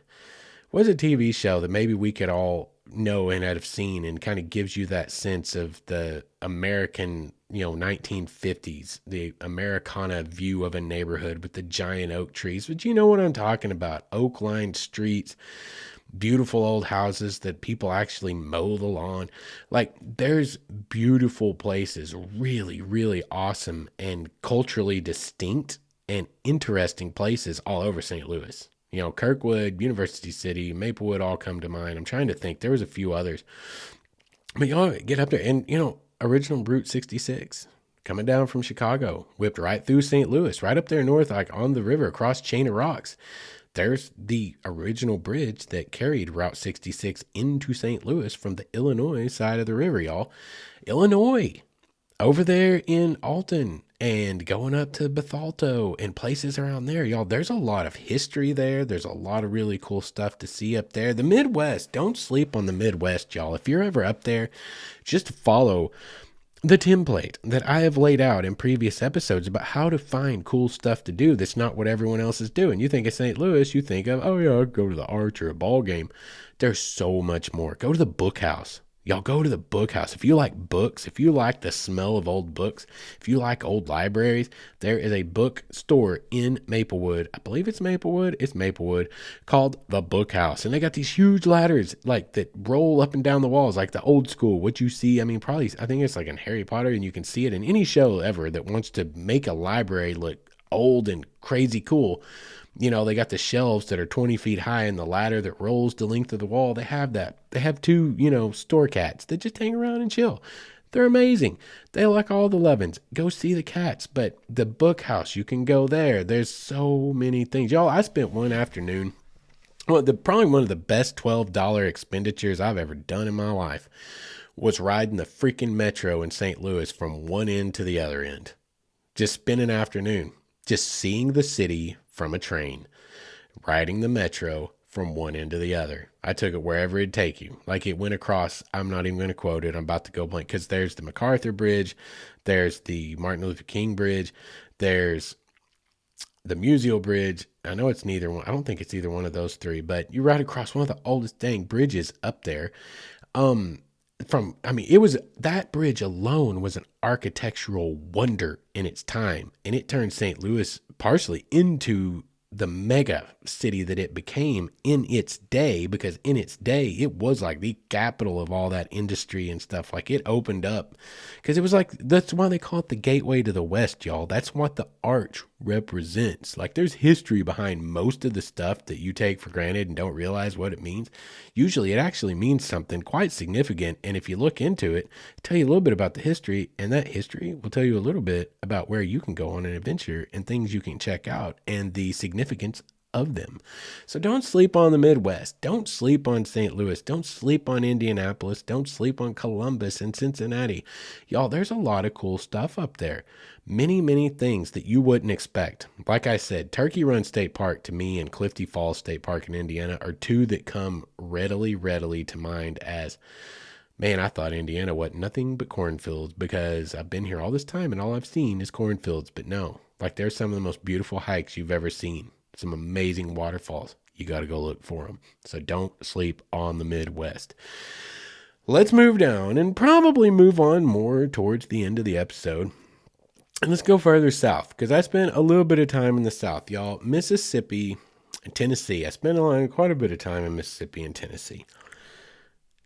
was a TV show that maybe we could all know and have seen, and kind of gives you that sense of the American, 1950s, the Americana view of a neighborhood with the giant oak trees. But you know what I'm talking about. Oak-lined streets, beautiful old houses that people actually mow the lawn. Like, there's beautiful places, really, really awesome and culturally distinct and interesting places all over St. Louis. Kirkwood, University City, Maplewood all come to mind. I'm trying to think. There was a few others. But y'all get up there and, original Route 66 coming down from Chicago, whipped right through St. Louis, right up there north, like on the river across Chain of Rocks. There's the original bridge that carried Route 66 into St. Louis from the Illinois side of the river, y'all. Illinois, over there in Alton and going up to Bethalto and places around there, y'all. There's a lot of history there. There's a lot of really cool stuff to see up there. The Midwest, don't sleep on the Midwest, y'all. If you're ever up there, just follow the template that I have laid out in previous episodes about how to find cool stuff to do that's not what everyone else is doing. You think of St. Louis, you think of, oh yeah, I'll go to the Arch or a ball game. There's so much more. Go to the book house. Y'all go to the book house. If you like books, if you like the smell of old books, if you like old libraries, there is a bookstore in Maplewood. I believe it's Maplewood. It's Maplewood, called the Book House. And they got these huge ladders like that roll up and down the walls like the old school. What you see, I think it's like in Harry Potter, and you can see it in any show ever that wants to make a library look old and crazy cool. They got the shelves that are 20 feet high and the ladder that rolls the length of the wall. They have that. They have two, store cats that just hang around and chill. They're amazing. They like all the lovin's. Go see the cats. But the book house, you can go there. There's so many things. Y'all, I spent one afternoon. Well, probably one of the best $12 expenditures I've ever done in my life was riding the freaking metro in St. Louis from one end to the other end. Just spend an afternoon. Just seeing the city from a train, riding the metro from one end to the other. I took it wherever it'd take you. Like it went across, I'm not even going to quote it. I'm about to go blank because there's the MacArthur Bridge. There's the Martin Luther King Bridge. There's the Musial Bridge. I know it's neither one. I don't think it's either one of those three, but you ride across one of the oldest dang bridges up there. It was, that bridge alone was an architectural wonder in its time, and it turned St. Louis partially into the mega city that it became in its day, because in its day, it was like the capital of all that industry and stuff. Like it opened up because it was like, that's why they call it the gateway to the West, y'all. That's what the arch represents. Like there's history behind most of the stuff that you take for granted and don't realize what it means. Usually it actually means something quite significant. And if you look into it, tell you a little bit about the history, and that history will tell you a little bit about where you can go on an adventure and things you can check out and the significance of them. So don't sleep on the Midwest. Don't sleep on St. Louis. Don't sleep on Indianapolis. Don't sleep on Columbus and Cincinnati. Y'all, there's a lot of cool stuff up there. Many, many things that you wouldn't expect. Like I said, Turkey Run State Park to me and Clifty Falls State Park in Indiana are two that come readily to mind as, man, I thought Indiana wasn't nothing but cornfields because I've been here all this time and all I've seen is cornfields. But no, like there's some of the most beautiful hikes you've ever seen. Some amazing waterfalls. You got to go look for them. So don't sleep on the Midwest. Let's move down and probably move on more towards the end of the episode. And let's go further south because I spent a little bit of time in the South, y'all. Mississippi and Tennessee. I spent quite a bit of time in Mississippi and Tennessee.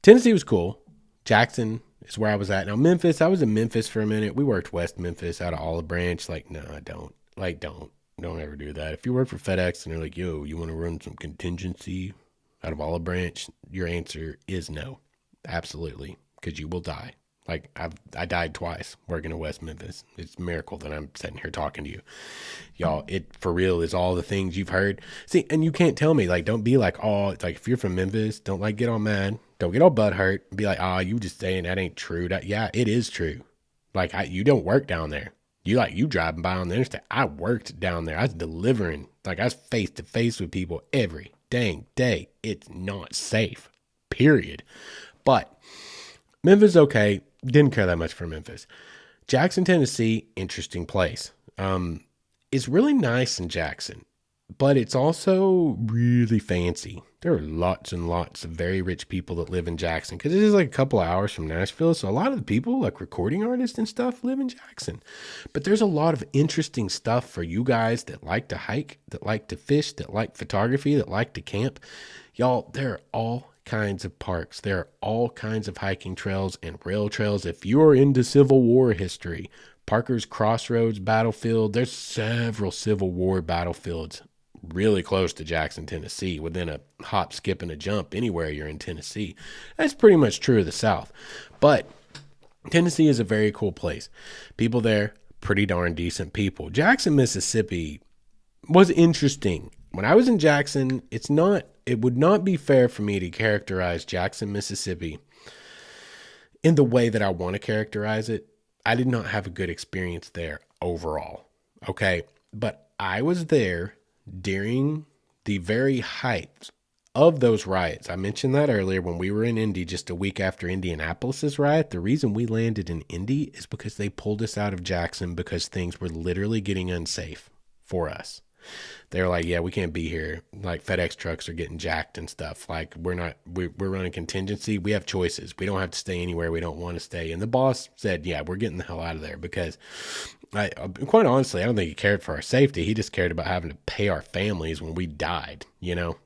Tennessee was cool. Jackson is where I was at. Now, Memphis, I was in Memphis for a minute. We worked West Memphis out of Olive Branch. Like, no, I don't. Don't ever do that. If you work for FedEx and they're like, yo, you want to run some contingency out of Olive Branch? Your answer is no. Absolutely. Because you will die. Like I died twice working in West Memphis. It's a miracle that I'm sitting here talking to you. Y'all, it for real is all the things you've heard. See, and you can't tell me, like, don't be like, oh, it's like if you're from Memphis, don't like get all mad. Don't get all butthurt. Be like, oh, you just saying that ain't true. Yeah, it is true. Like you don't work down there. You driving by on the interstate. I worked down there. I was delivering. Like I was face to face with people every dang day. It's not safe, period. But Memphis, okay. Didn't care that much for Memphis. Jackson, Tennessee, interesting place. It's really nice in Jackson, but it's also really fancy. There are lots and lots of very rich people that live in Jackson because it is like a couple of hours from Nashville. So a lot of the people, like recording artists and stuff, live in Jackson. But there's a lot of interesting stuff for you guys that like to hike, that like to fish, that like photography, that like to camp. Y'all, there are all kinds of parks. There are all kinds of hiking trails and rail trails. If you're into Civil War history, Parker's Crossroads battlefield, there's several Civil War battlefields really close to Jackson, Tennessee, within a hop, skip, and a jump anywhere you're in Tennessee. That's pretty much true of the South. But Tennessee is a very cool place. People there, pretty darn decent people. Jackson, Mississippi was interesting. When I was in Jackson, it would not be fair for me to characterize Jackson, Mississippi in the way that I want to characterize it. I did not have a good experience there overall. Okay. But I was there during the very height of those riots. I mentioned that earlier when we were in Indy just a week after Indianapolis's riot. The reason we landed in Indy is because they pulled us out of Jackson because things were literally getting unsafe for us. They're like, yeah, we can't be here. Like FedEx trucks are getting jacked and stuff. Like we're running contingency. We have choices. We don't have to stay anywhere we don't want to stay. And the boss said, yeah, we're getting the hell out of there because quite honestly, I don't think he cared for our safety. He just cared about having to pay our families when we died,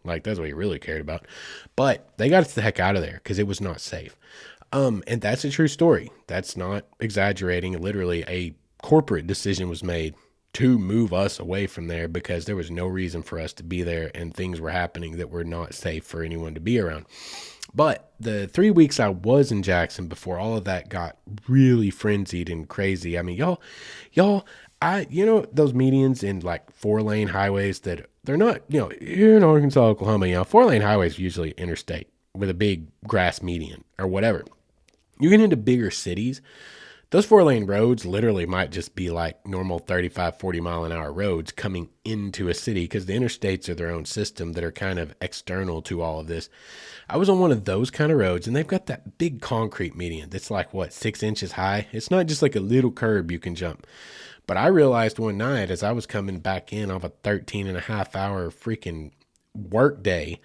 like that's what he really cared about. But they got us the heck out of there because it was not safe. And that's a true story. That's not exaggerating. Literally a corporate decision was made to move us away from there because there was no reason for us to be there and things were happening that were not safe for anyone to be around. But the 3 weeks I was in Jackson before all of that got really frenzied and crazy. I mean, y'all, those medians in like 4-lane highways that they're not, here in Arkansas, Oklahoma, 4-lane highways are usually interstate with a big grass median or whatever. You get into bigger cities, those 4-lane roads literally might just be like normal 35, 40 mile an hour roads coming into a city because the interstates are their own system that are kind of external to all of this. I was on one of those kind of roads and they've got that big concrete median that's like, 6 inches high? It's not just like a little curb you can jump. But I realized one night as I was coming back in off a 13 and a half hour freaking work day,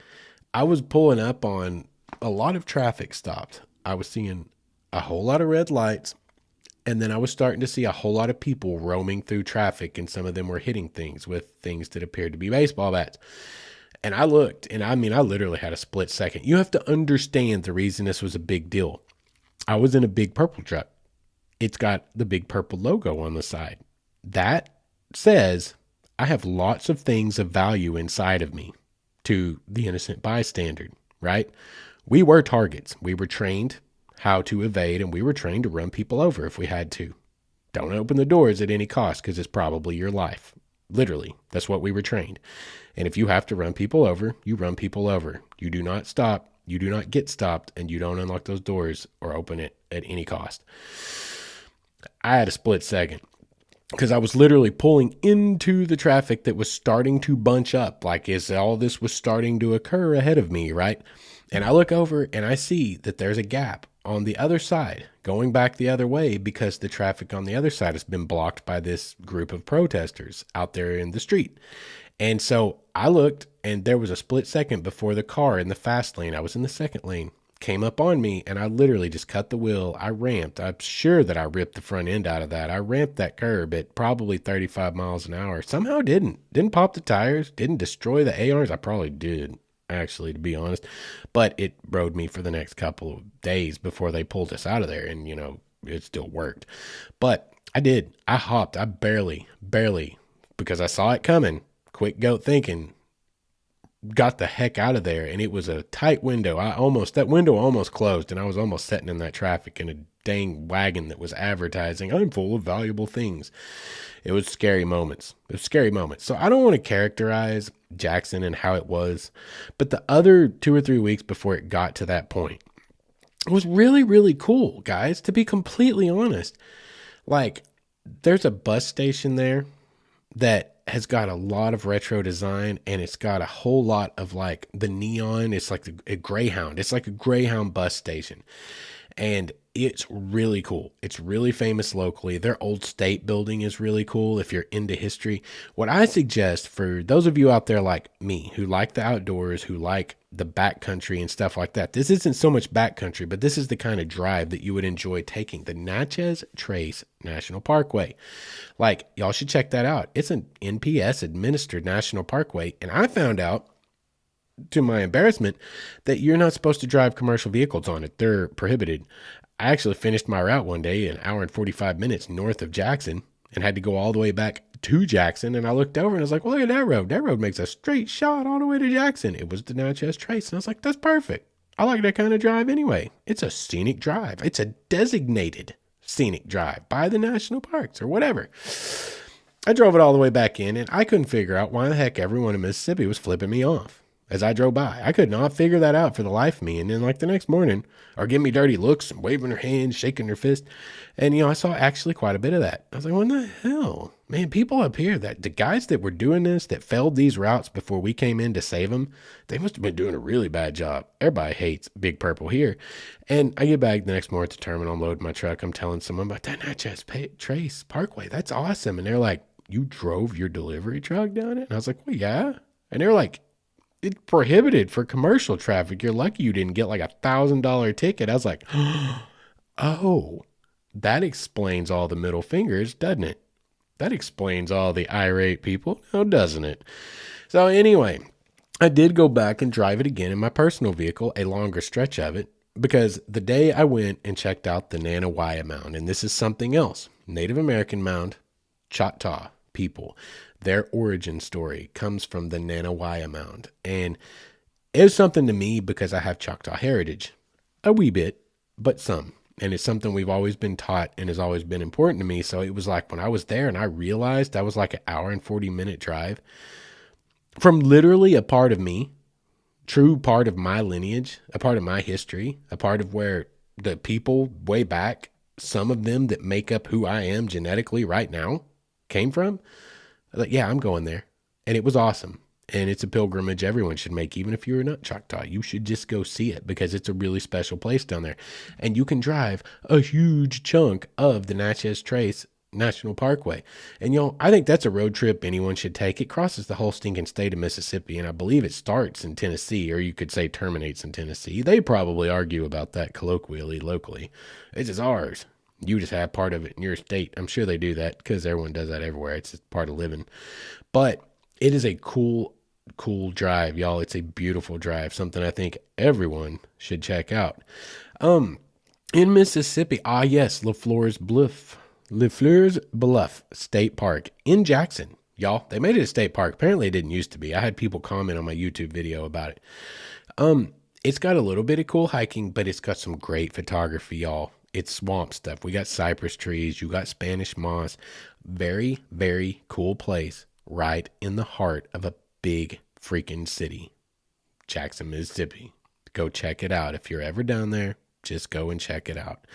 I was pulling up on a lot of traffic stopped. I was seeing a whole lot of red lights. And then I was starting to see a whole lot of people roaming through traffic, and some of them were hitting things with things that appeared to be baseball bats. And I looked, and I literally had a split second. You have to understand the reason this was a big deal. I was in a big purple truck. It's got the big purple logo on the side. That says I have lots of things of value inside of me to the innocent bystander, right? We were targets. We were trained how to evade, and we were trained to run people over if we had to. Don't open the doors at any cost because it's probably your life. Literally, that's what we were trained. And if you have to run people over, you run people over. You do not stop, you do not get stopped, and you don't unlock those doors or open it at any cost. I had a split second because I was literally pulling into the traffic that was starting to bunch up, like as all this was starting to occur ahead of me, right? And I look over and I see that there's a gap on the other side, going back the other way because the traffic on the other side has been blocked by this group of protesters out there in the street. And so I looked, and there was a split second before the car in the fast lane, I was in the second lane, came up on me, and I literally just cut the wheel. I ramped. I'm sure that I ripped the front end out of that. I ramped that curb at probably 35 miles an hour. Somehow didn't pop the tires, didn't destroy the ARs. I probably did, actually, to be honest, but it rode me for the next couple of days before they pulled us out of there, and it still worked. But I hopped. I barely, because I saw it coming, quick goat thinking, got the heck out of there. And it was a tight window. That window almost closed, and I was almost sitting in that traffic in a dang wagon that was advertising, I'm full of valuable things. It was scary moments. So I don't want to characterize Jackson and how it was, but the other 2 or 3 weeks before it got to that point, it was really, really cool, guys, to be completely honest. Like, there's a bus station there that has got a lot of retro design, and it's got a whole lot of like the neon. It's like a Greyhound. It's like a Greyhound bus station. And it's really cool. It's really famous locally. Their old state building is really cool if you're into history. What I suggest for those of you out there like me who like the outdoors, who like the backcountry and stuff like that, this isn't so much backcountry, but this is the kind of drive that you would enjoy taking, the Natchez Trace National Parkway. Like, y'all should check that out. It's an NPS administered national parkway. And I found out, to my embarrassment, that you're not supposed to drive commercial vehicles on it. They're prohibited. I actually finished my route one day, an hour and 45 minutes north of Jackson, and had to go all the way back to Jackson, and I looked over and I was like, well, look at that road. That road makes a straight shot all the way to Jackson. It was the Natchez Trace. And I was like, that's perfect. I like that kind of drive anyway. It's a scenic drive. It's a designated scenic drive by the national parks or whatever. I drove it all the way back in, and I couldn't figure out why the heck everyone in Mississippi was flipping me off as I drove by. I could not figure that out for the life of me. And then like the next morning, or giving me dirty looks and waving their hands, shaking their fist. And, I saw actually quite a bit of that. I was like, what the hell? Man, people up here, that the guys that were doing this, that felled these routes before we came in to save them, they must have been doing a really bad job. Everybody hates Big Purple here. And I get back the next morning at the terminal, I'm loading my truck. I'm telling someone about that Natchez Trace Parkway. That's awesome. And they're like, you drove your delivery truck down it? And I was like, well, yeah. And they're like, it's prohibited for commercial traffic. You're lucky you didn't get like $1,000 ticket. I was like, oh, that explains all the middle fingers, doesn't it? That explains all the irate people, no, doesn't it? So anyway, I did go back and drive it again in my personal vehicle, a longer stretch of it, because the day I went and checked out the Nanawaya Mound, and this is something else, Native American mound, Choctaw people. Their origin story comes from the Nanawaya Mound. And it was something to me because I have Choctaw heritage. A wee bit, but some. And it's something we've always been taught and has always been important to me. So it was like when I was there and I realized that was like an hour and 40-minute drive from literally a part of me, true part of my lineage, a part of my history, a part of where the people way back, some of them that make up who I am genetically right now came from. Like, yeah, I'm going there. And it was awesome. And it's a pilgrimage everyone should make, even if you're not Choctaw. You should just go see it because it's a really special place down there. And you can drive a huge chunk of the Natchez Trace National Parkway. And, I think that's a road trip anyone should take. It crosses the whole stinking state of Mississippi, and I believe it starts in Tennessee, or you could say terminates in Tennessee. They probably argue about that colloquially, locally. This is ours. You just have part of it in your state. I'm sure they do that because everyone does that everywhere. It's just part of living. But it is a cool drive, y'all. It's a beautiful drive, something I think everyone should check out. In Mississippi, yes, LaFleur's Bluff State Park in Jackson. Y'all, they made it a state park. Apparently it didn't used to be. I had people comment on my YouTube video about it. It's got a little bit of cool hiking, but it's got some great photography, y'all. It's swamp stuff. We got cypress trees. You got Spanish moss. Very, very cool place right in the heart of a big freaking city. Jackson, Mississippi. Go check it out. If you're ever down there, just go and check it out.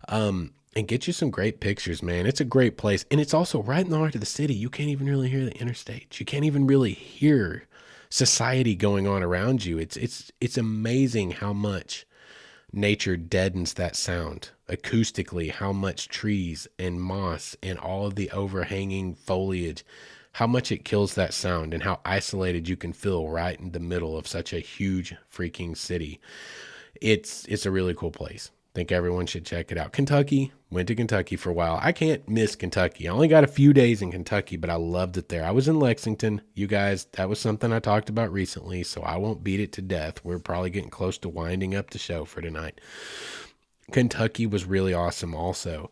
And get you some great pictures, man. It's a great place. And it's also right in the heart of the city. You can't even really hear the interstates. You can't even really hear society going on around you. It's amazing how much nature deadens that sound acoustically, how much trees and moss and all of the overhanging foliage, how much it kills that sound and how isolated you can feel right in the middle of such a huge freaking city. It's a really cool place. I think everyone should check it out. Kentucky, went to Kentucky for a while. I can't miss Kentucky. I only got a few days in Kentucky, but I loved it there. I was in Lexington. You guys, that was something I talked about recently, so I won't beat it to death. We're probably getting close to winding up the show for tonight. Kentucky was really awesome also.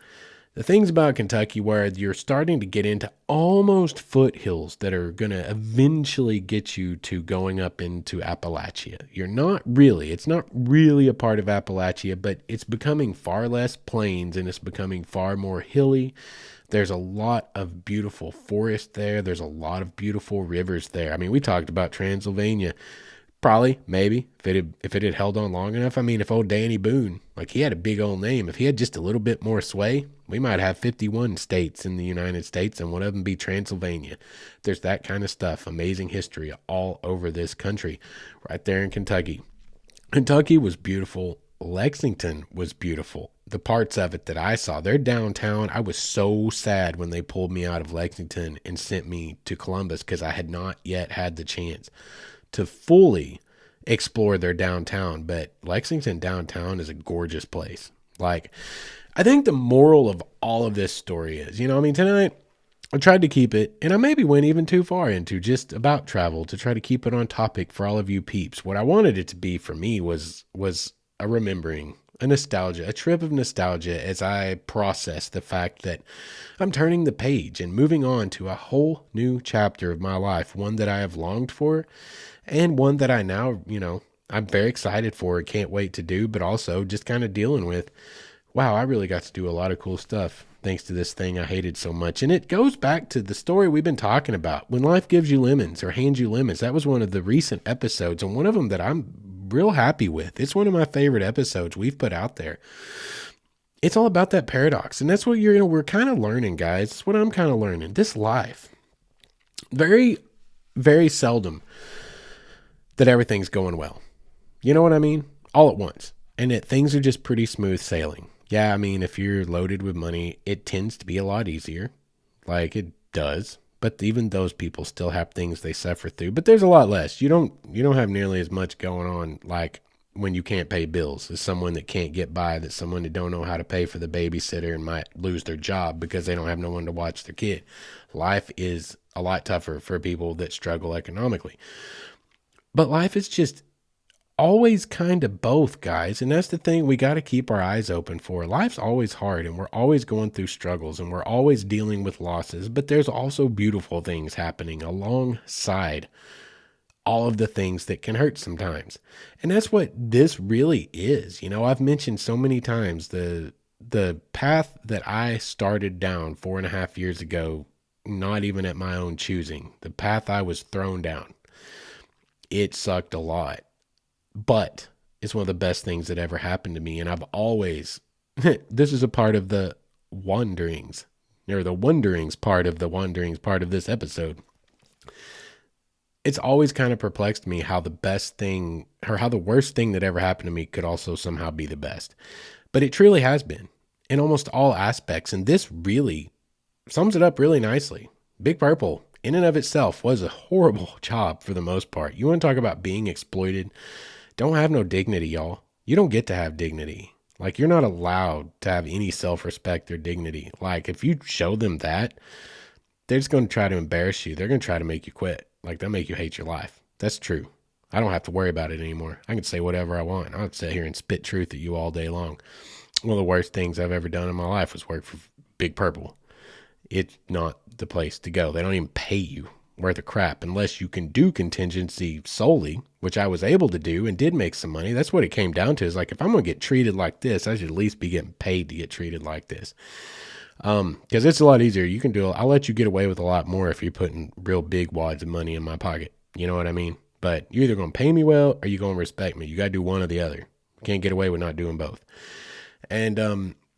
The things about Kentucky where you're starting to get into almost foothills that are going to eventually get you to going up into Appalachia. It's not really a part of Appalachia, but it's becoming far less plains and it's becoming far more hilly. There's a lot of beautiful forest there. There's a lot of beautiful rivers there. I mean, we talked about Transylvania. Probably, maybe, if it had held on long enough. I mean, if old Danny Boone, he had a big old name. If he had just a little bit more sway, we might have 51 states in the United States, and one of them be Transylvania. There's that kind of stuff, amazing history all over this country, right there in Kentucky. Kentucky was beautiful. Lexington was beautiful. The parts of it that I saw, their downtown, I was so sad when they pulled me out of Lexington and sent me to Columbus because I had not yet had the chance to fully explore their downtown. But Lexington downtown is a gorgeous place. I think the moral of all of this story is, tonight I tried to keep it, and I maybe went even too far into just about travel to try to keep it on topic for all of you peeps. What I wanted it to be for me was a remembering a trip of nostalgia as I process the fact that I'm turning the page and moving on to a whole new chapter of my life, one that I have longed for and one that I now, I'm very excited for and can't wait to do, but also just kind of dealing with, wow, I really got to do a lot of cool stuff thanks to this thing I hated so much. And it goes back to the story we've been talking about. When life gives you lemons or hands you lemons, that was one of the recent episodes and one of them that I'm real happy with. It's one of my favorite episodes we've put out there. It's all about that paradox. And that's what we're kind of learning, guys. It's what I'm kind of learning. This life, very, very seldom that everything's going well. You know what I mean? All at once. And that things are just pretty smooth sailing. Yeah, I mean, if you're loaded with money, it tends to be a lot easier. Like it does. But even those people still have things they suffer through. But there's a lot less. You don't have nearly as much going on like when you can't pay bills as someone that can't get by, that someone that don't know how to pay for the babysitter and might lose their job because they don't have no one to watch their kid. Life is a lot tougher for people that struggle economically. But life is just always kind of both, guys. And that's the thing we got to keep our eyes open for. Life's always hard and we're always going through struggles and we're always dealing with losses, but there's also beautiful things happening alongside all of the things that can hurt sometimes. And that's what this really is. I've mentioned so many times the path that I started down 4.5 years ago, not even at my own choosing, the path I was thrown down. It sucked a lot. But it's one of the best things that ever happened to me. And I've always, this is a part of the wanderings, or the wonderings part of the wanderings part of this episode. It's always kind of perplexed me how the best thing, or how the worst thing that ever happened to me could also somehow be the best. But it truly has been in almost all aspects. And this really sums it up really nicely. Big Purple, in and of itself, was a horrible job for the most part. You want to talk about being exploited? Don't have no dignity, y'all. You don't get to have dignity. Like, you're not allowed to have any self-respect or dignity. Like, if you show them that, they're just going to try to embarrass you. They're going to try to make you quit. Like, they'll make you hate your life. That's true. I don't have to worry about it anymore. I can say whatever I want. I'll sit here and spit truth at you all day long. One of the worst things I've ever done in my life was work for Big Purple. It's not the place to go. They don't even pay you worth of crap unless you can do contingency solely, which I was able to do and did make some money. That's what it came down to, is like, if I'm going to get treated like this, I should at least be getting paid to get treated like this. Because it's a lot easier. You can I'll let you get away with a lot more if you're putting real big wads of money in my pocket. You know what I mean? But you're either going to pay me well or you're going to respect me. You got to do one or the other. You can't get away with not doing both. And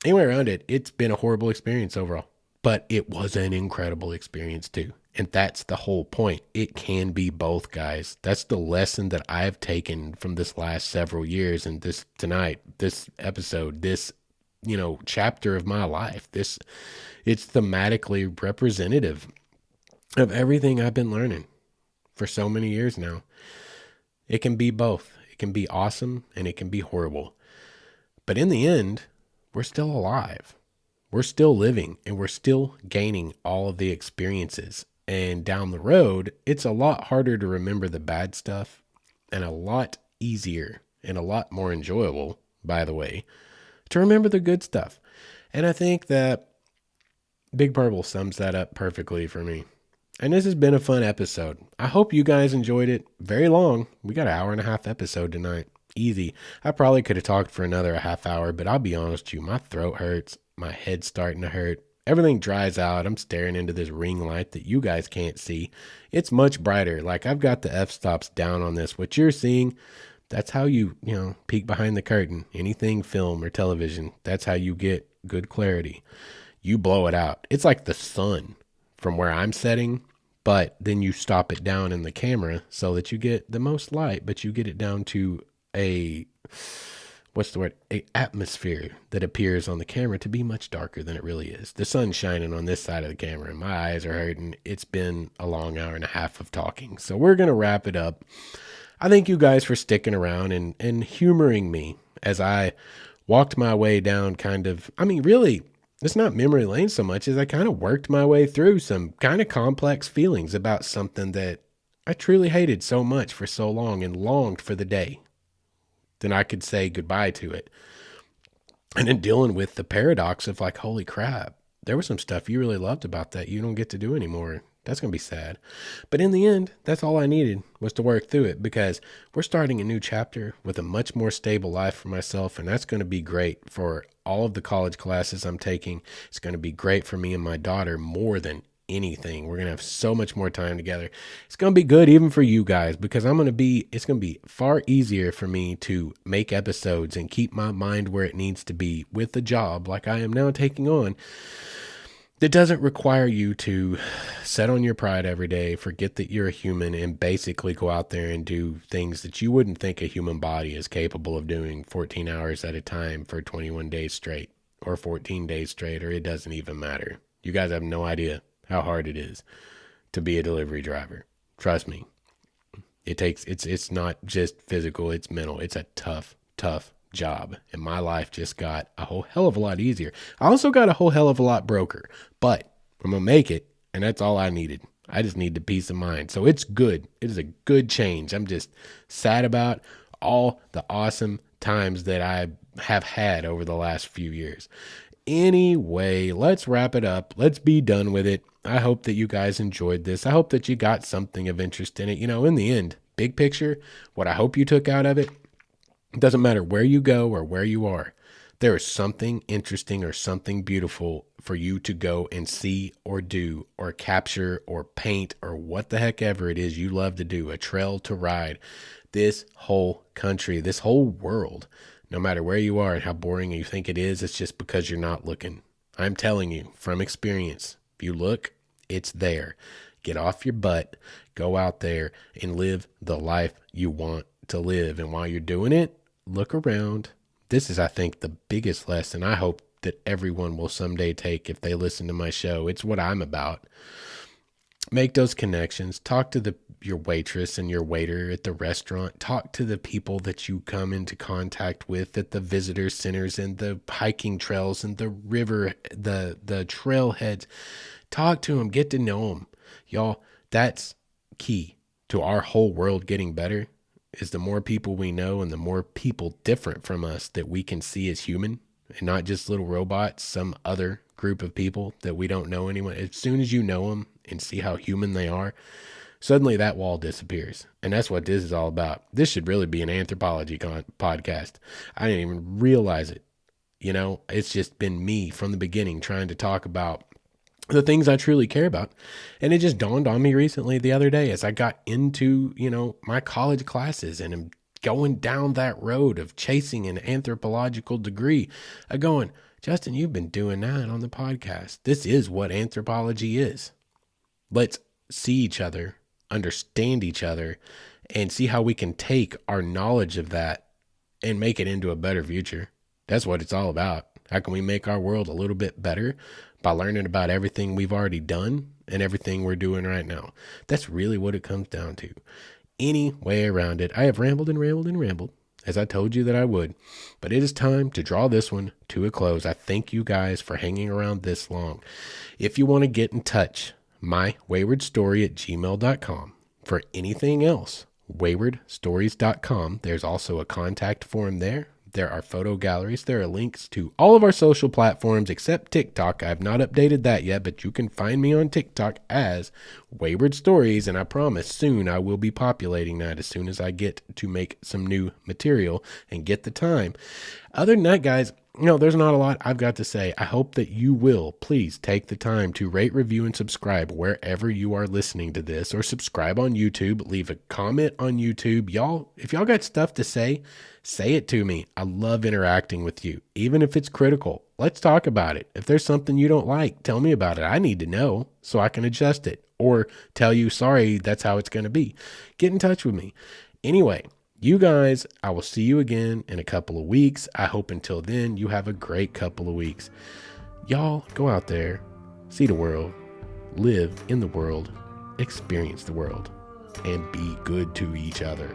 anyway, around it, it's been a horrible experience overall. But it was an incredible experience too. And that's the whole point. It can be both, guys. That's the lesson that I've taken from this last several years and this tonight, this episode, this, chapter of my life. It's thematically representative of everything I've been learning for so many years now. It can be both. It can be awesome and it can be horrible. But in the end, we're still alive. We're still living and we're still gaining all of the experiences. And down the road, it's a lot harder to remember the bad stuff and a lot easier and a lot more enjoyable, by the way, to remember the good stuff. And I think that Big Purple sums that up perfectly for me. And this has been a fun episode. I hope you guys enjoyed it. Very long. We got an 1.5 hour episode tonight. Easy. I probably could have talked for another half hour, but I'll be honest with you, my throat hurts. My head's starting to hurt. Everything dries out. I'm staring into this ring light that you guys can't see. It's much brighter. Like, I've got the f-stops down on this. What you're seeing, that's how you peek behind the curtain. Anything film or television, that's how you get good clarity. You blow it out. It's like the sun from where I'm setting, but then you stop it down in the camera so that you get the most light, but you get it down to a atmosphere that appears on the camera to be much darker than it really is. The sun's shining on this side of the camera and my eyes are hurting. It's been a long 1.5 hours of talking. So we're going to wrap it up. I thank you guys for sticking around and humoring me as I walked my way down really, it's not memory lane so much as I kind of worked my way through some kind of complex feelings about something that I truly hated so much for so long and longed for the day then I could say goodbye to it. And then dealing with the paradox of like, holy crap, there was some stuff you really loved about that you don't get to do anymore. That's going to be sad. But in the end, that's all I needed was to work through it, because we're starting a new chapter with a much more stable life for myself. And that's going to be great for all of the college classes I'm taking. It's going to be great for me and my daughter more than anything. We're going to have so much more time together. It's going to be good even for you guys, because it's going to be far easier for me to make episodes and keep my mind where it needs to be with the job like I am now taking on. That doesn't require you to set on your pride every day, forget that you're a human, and basically go out there and do things that you wouldn't think a human body is capable of doing 14 hours at a time for 21 days straight, or 14 days straight, or it doesn't even matter. You guys have no idea how hard it is to be a delivery driver. Trust me. It's not just physical, it's mental. It's a tough job. And my life just got a whole hell of a lot easier. I also got a whole hell of a lot broker, but I'm going to make it. And that's all I needed. I just need the peace of mind. So it's good. It is a good change. I'm just sad about all the awesome times that I have had over the last few years. Anyway, let's wrap it up. Let's be done with it. I hope that you guys enjoyed this. I hope that you got something of interest in it. You know, in the end, big picture, what I hope you took out of it, it doesn't matter where you go or where you are. There is something interesting or something beautiful for you to go and see or do or capture or paint or what the heck ever it is you love to do, a trail to ride. This whole country, this whole world, no matter where you are and how boring you think it is, it's just because you're not looking. I'm telling you from experience, if you look, it's there. Get off your butt, go out there and live the life you want to live. And while you're doing it, look around. This is, I think, the biggest lesson I hope that everyone will someday take if they listen to my show. It's what I'm about. Make those connections. Talk to your waitress and your waiter at the restaurant. Talk to the people that you come into contact with at the visitor centers and the hiking trails and the river, the trailheads. Talk to them. Get to know them. Y'all, that's key to our whole world getting better, is the more people we know and the more people different from us that we can see as human and not just little robots, some other group of people that we don't know anyone. As soon as you know them and see how human they are, suddenly that wall disappears. And that's what this is all about. This should really be an anthropology podcast. I didn't even realize it. You know, it's just been me from the beginning trying to talk about the things I truly care about. And it just dawned on me recently the other day as I got into, my college classes and am going down that road of chasing an anthropological degree. I'm going, Justin, you've been doing that on the podcast. This is what anthropology is. Let's see each other, understand each other, and see how we can take our knowledge of that and make it into a better future. That's what it's all about. How can we make our world a little bit better by learning about everything we've already done and everything we're doing right now? That's really what it comes down to. Any way around it. I have rambled and rambled and rambled, as I told you that I would, but it is time to draw this one to a close. I thank you guys for hanging around this long. If you want to get in touch, mywaywardstory@gmail.com. For anything else, waywardstories.com. There's also a contact form there. There are photo galleries. There are links to all of our social platforms except TikTok. I have not updated that yet, but you can find me on TikTok as Wayward Stories, and I promise soon I will be populating that as soon as I get to make some new material and get the time. Other than that, guys, there's not a lot I've got to say. I hope that you will please take the time to rate, review, and subscribe wherever you are listening to this, or subscribe on YouTube. Leave a comment on YouTube. Y'all, if y'all got stuff to say it to me. I love interacting with you, even if it's critical. Let's talk about it. If there's something you don't like, tell me about it. I need to know so I can adjust it, or tell you, sorry, that's how it's going to be. Get in touch with me. Anyway, you guys, I will see you again in a couple of weeks. I hope until then you have a great couple of weeks. Y'all go out there, see the world, live in the world, experience the world, and be good to each other.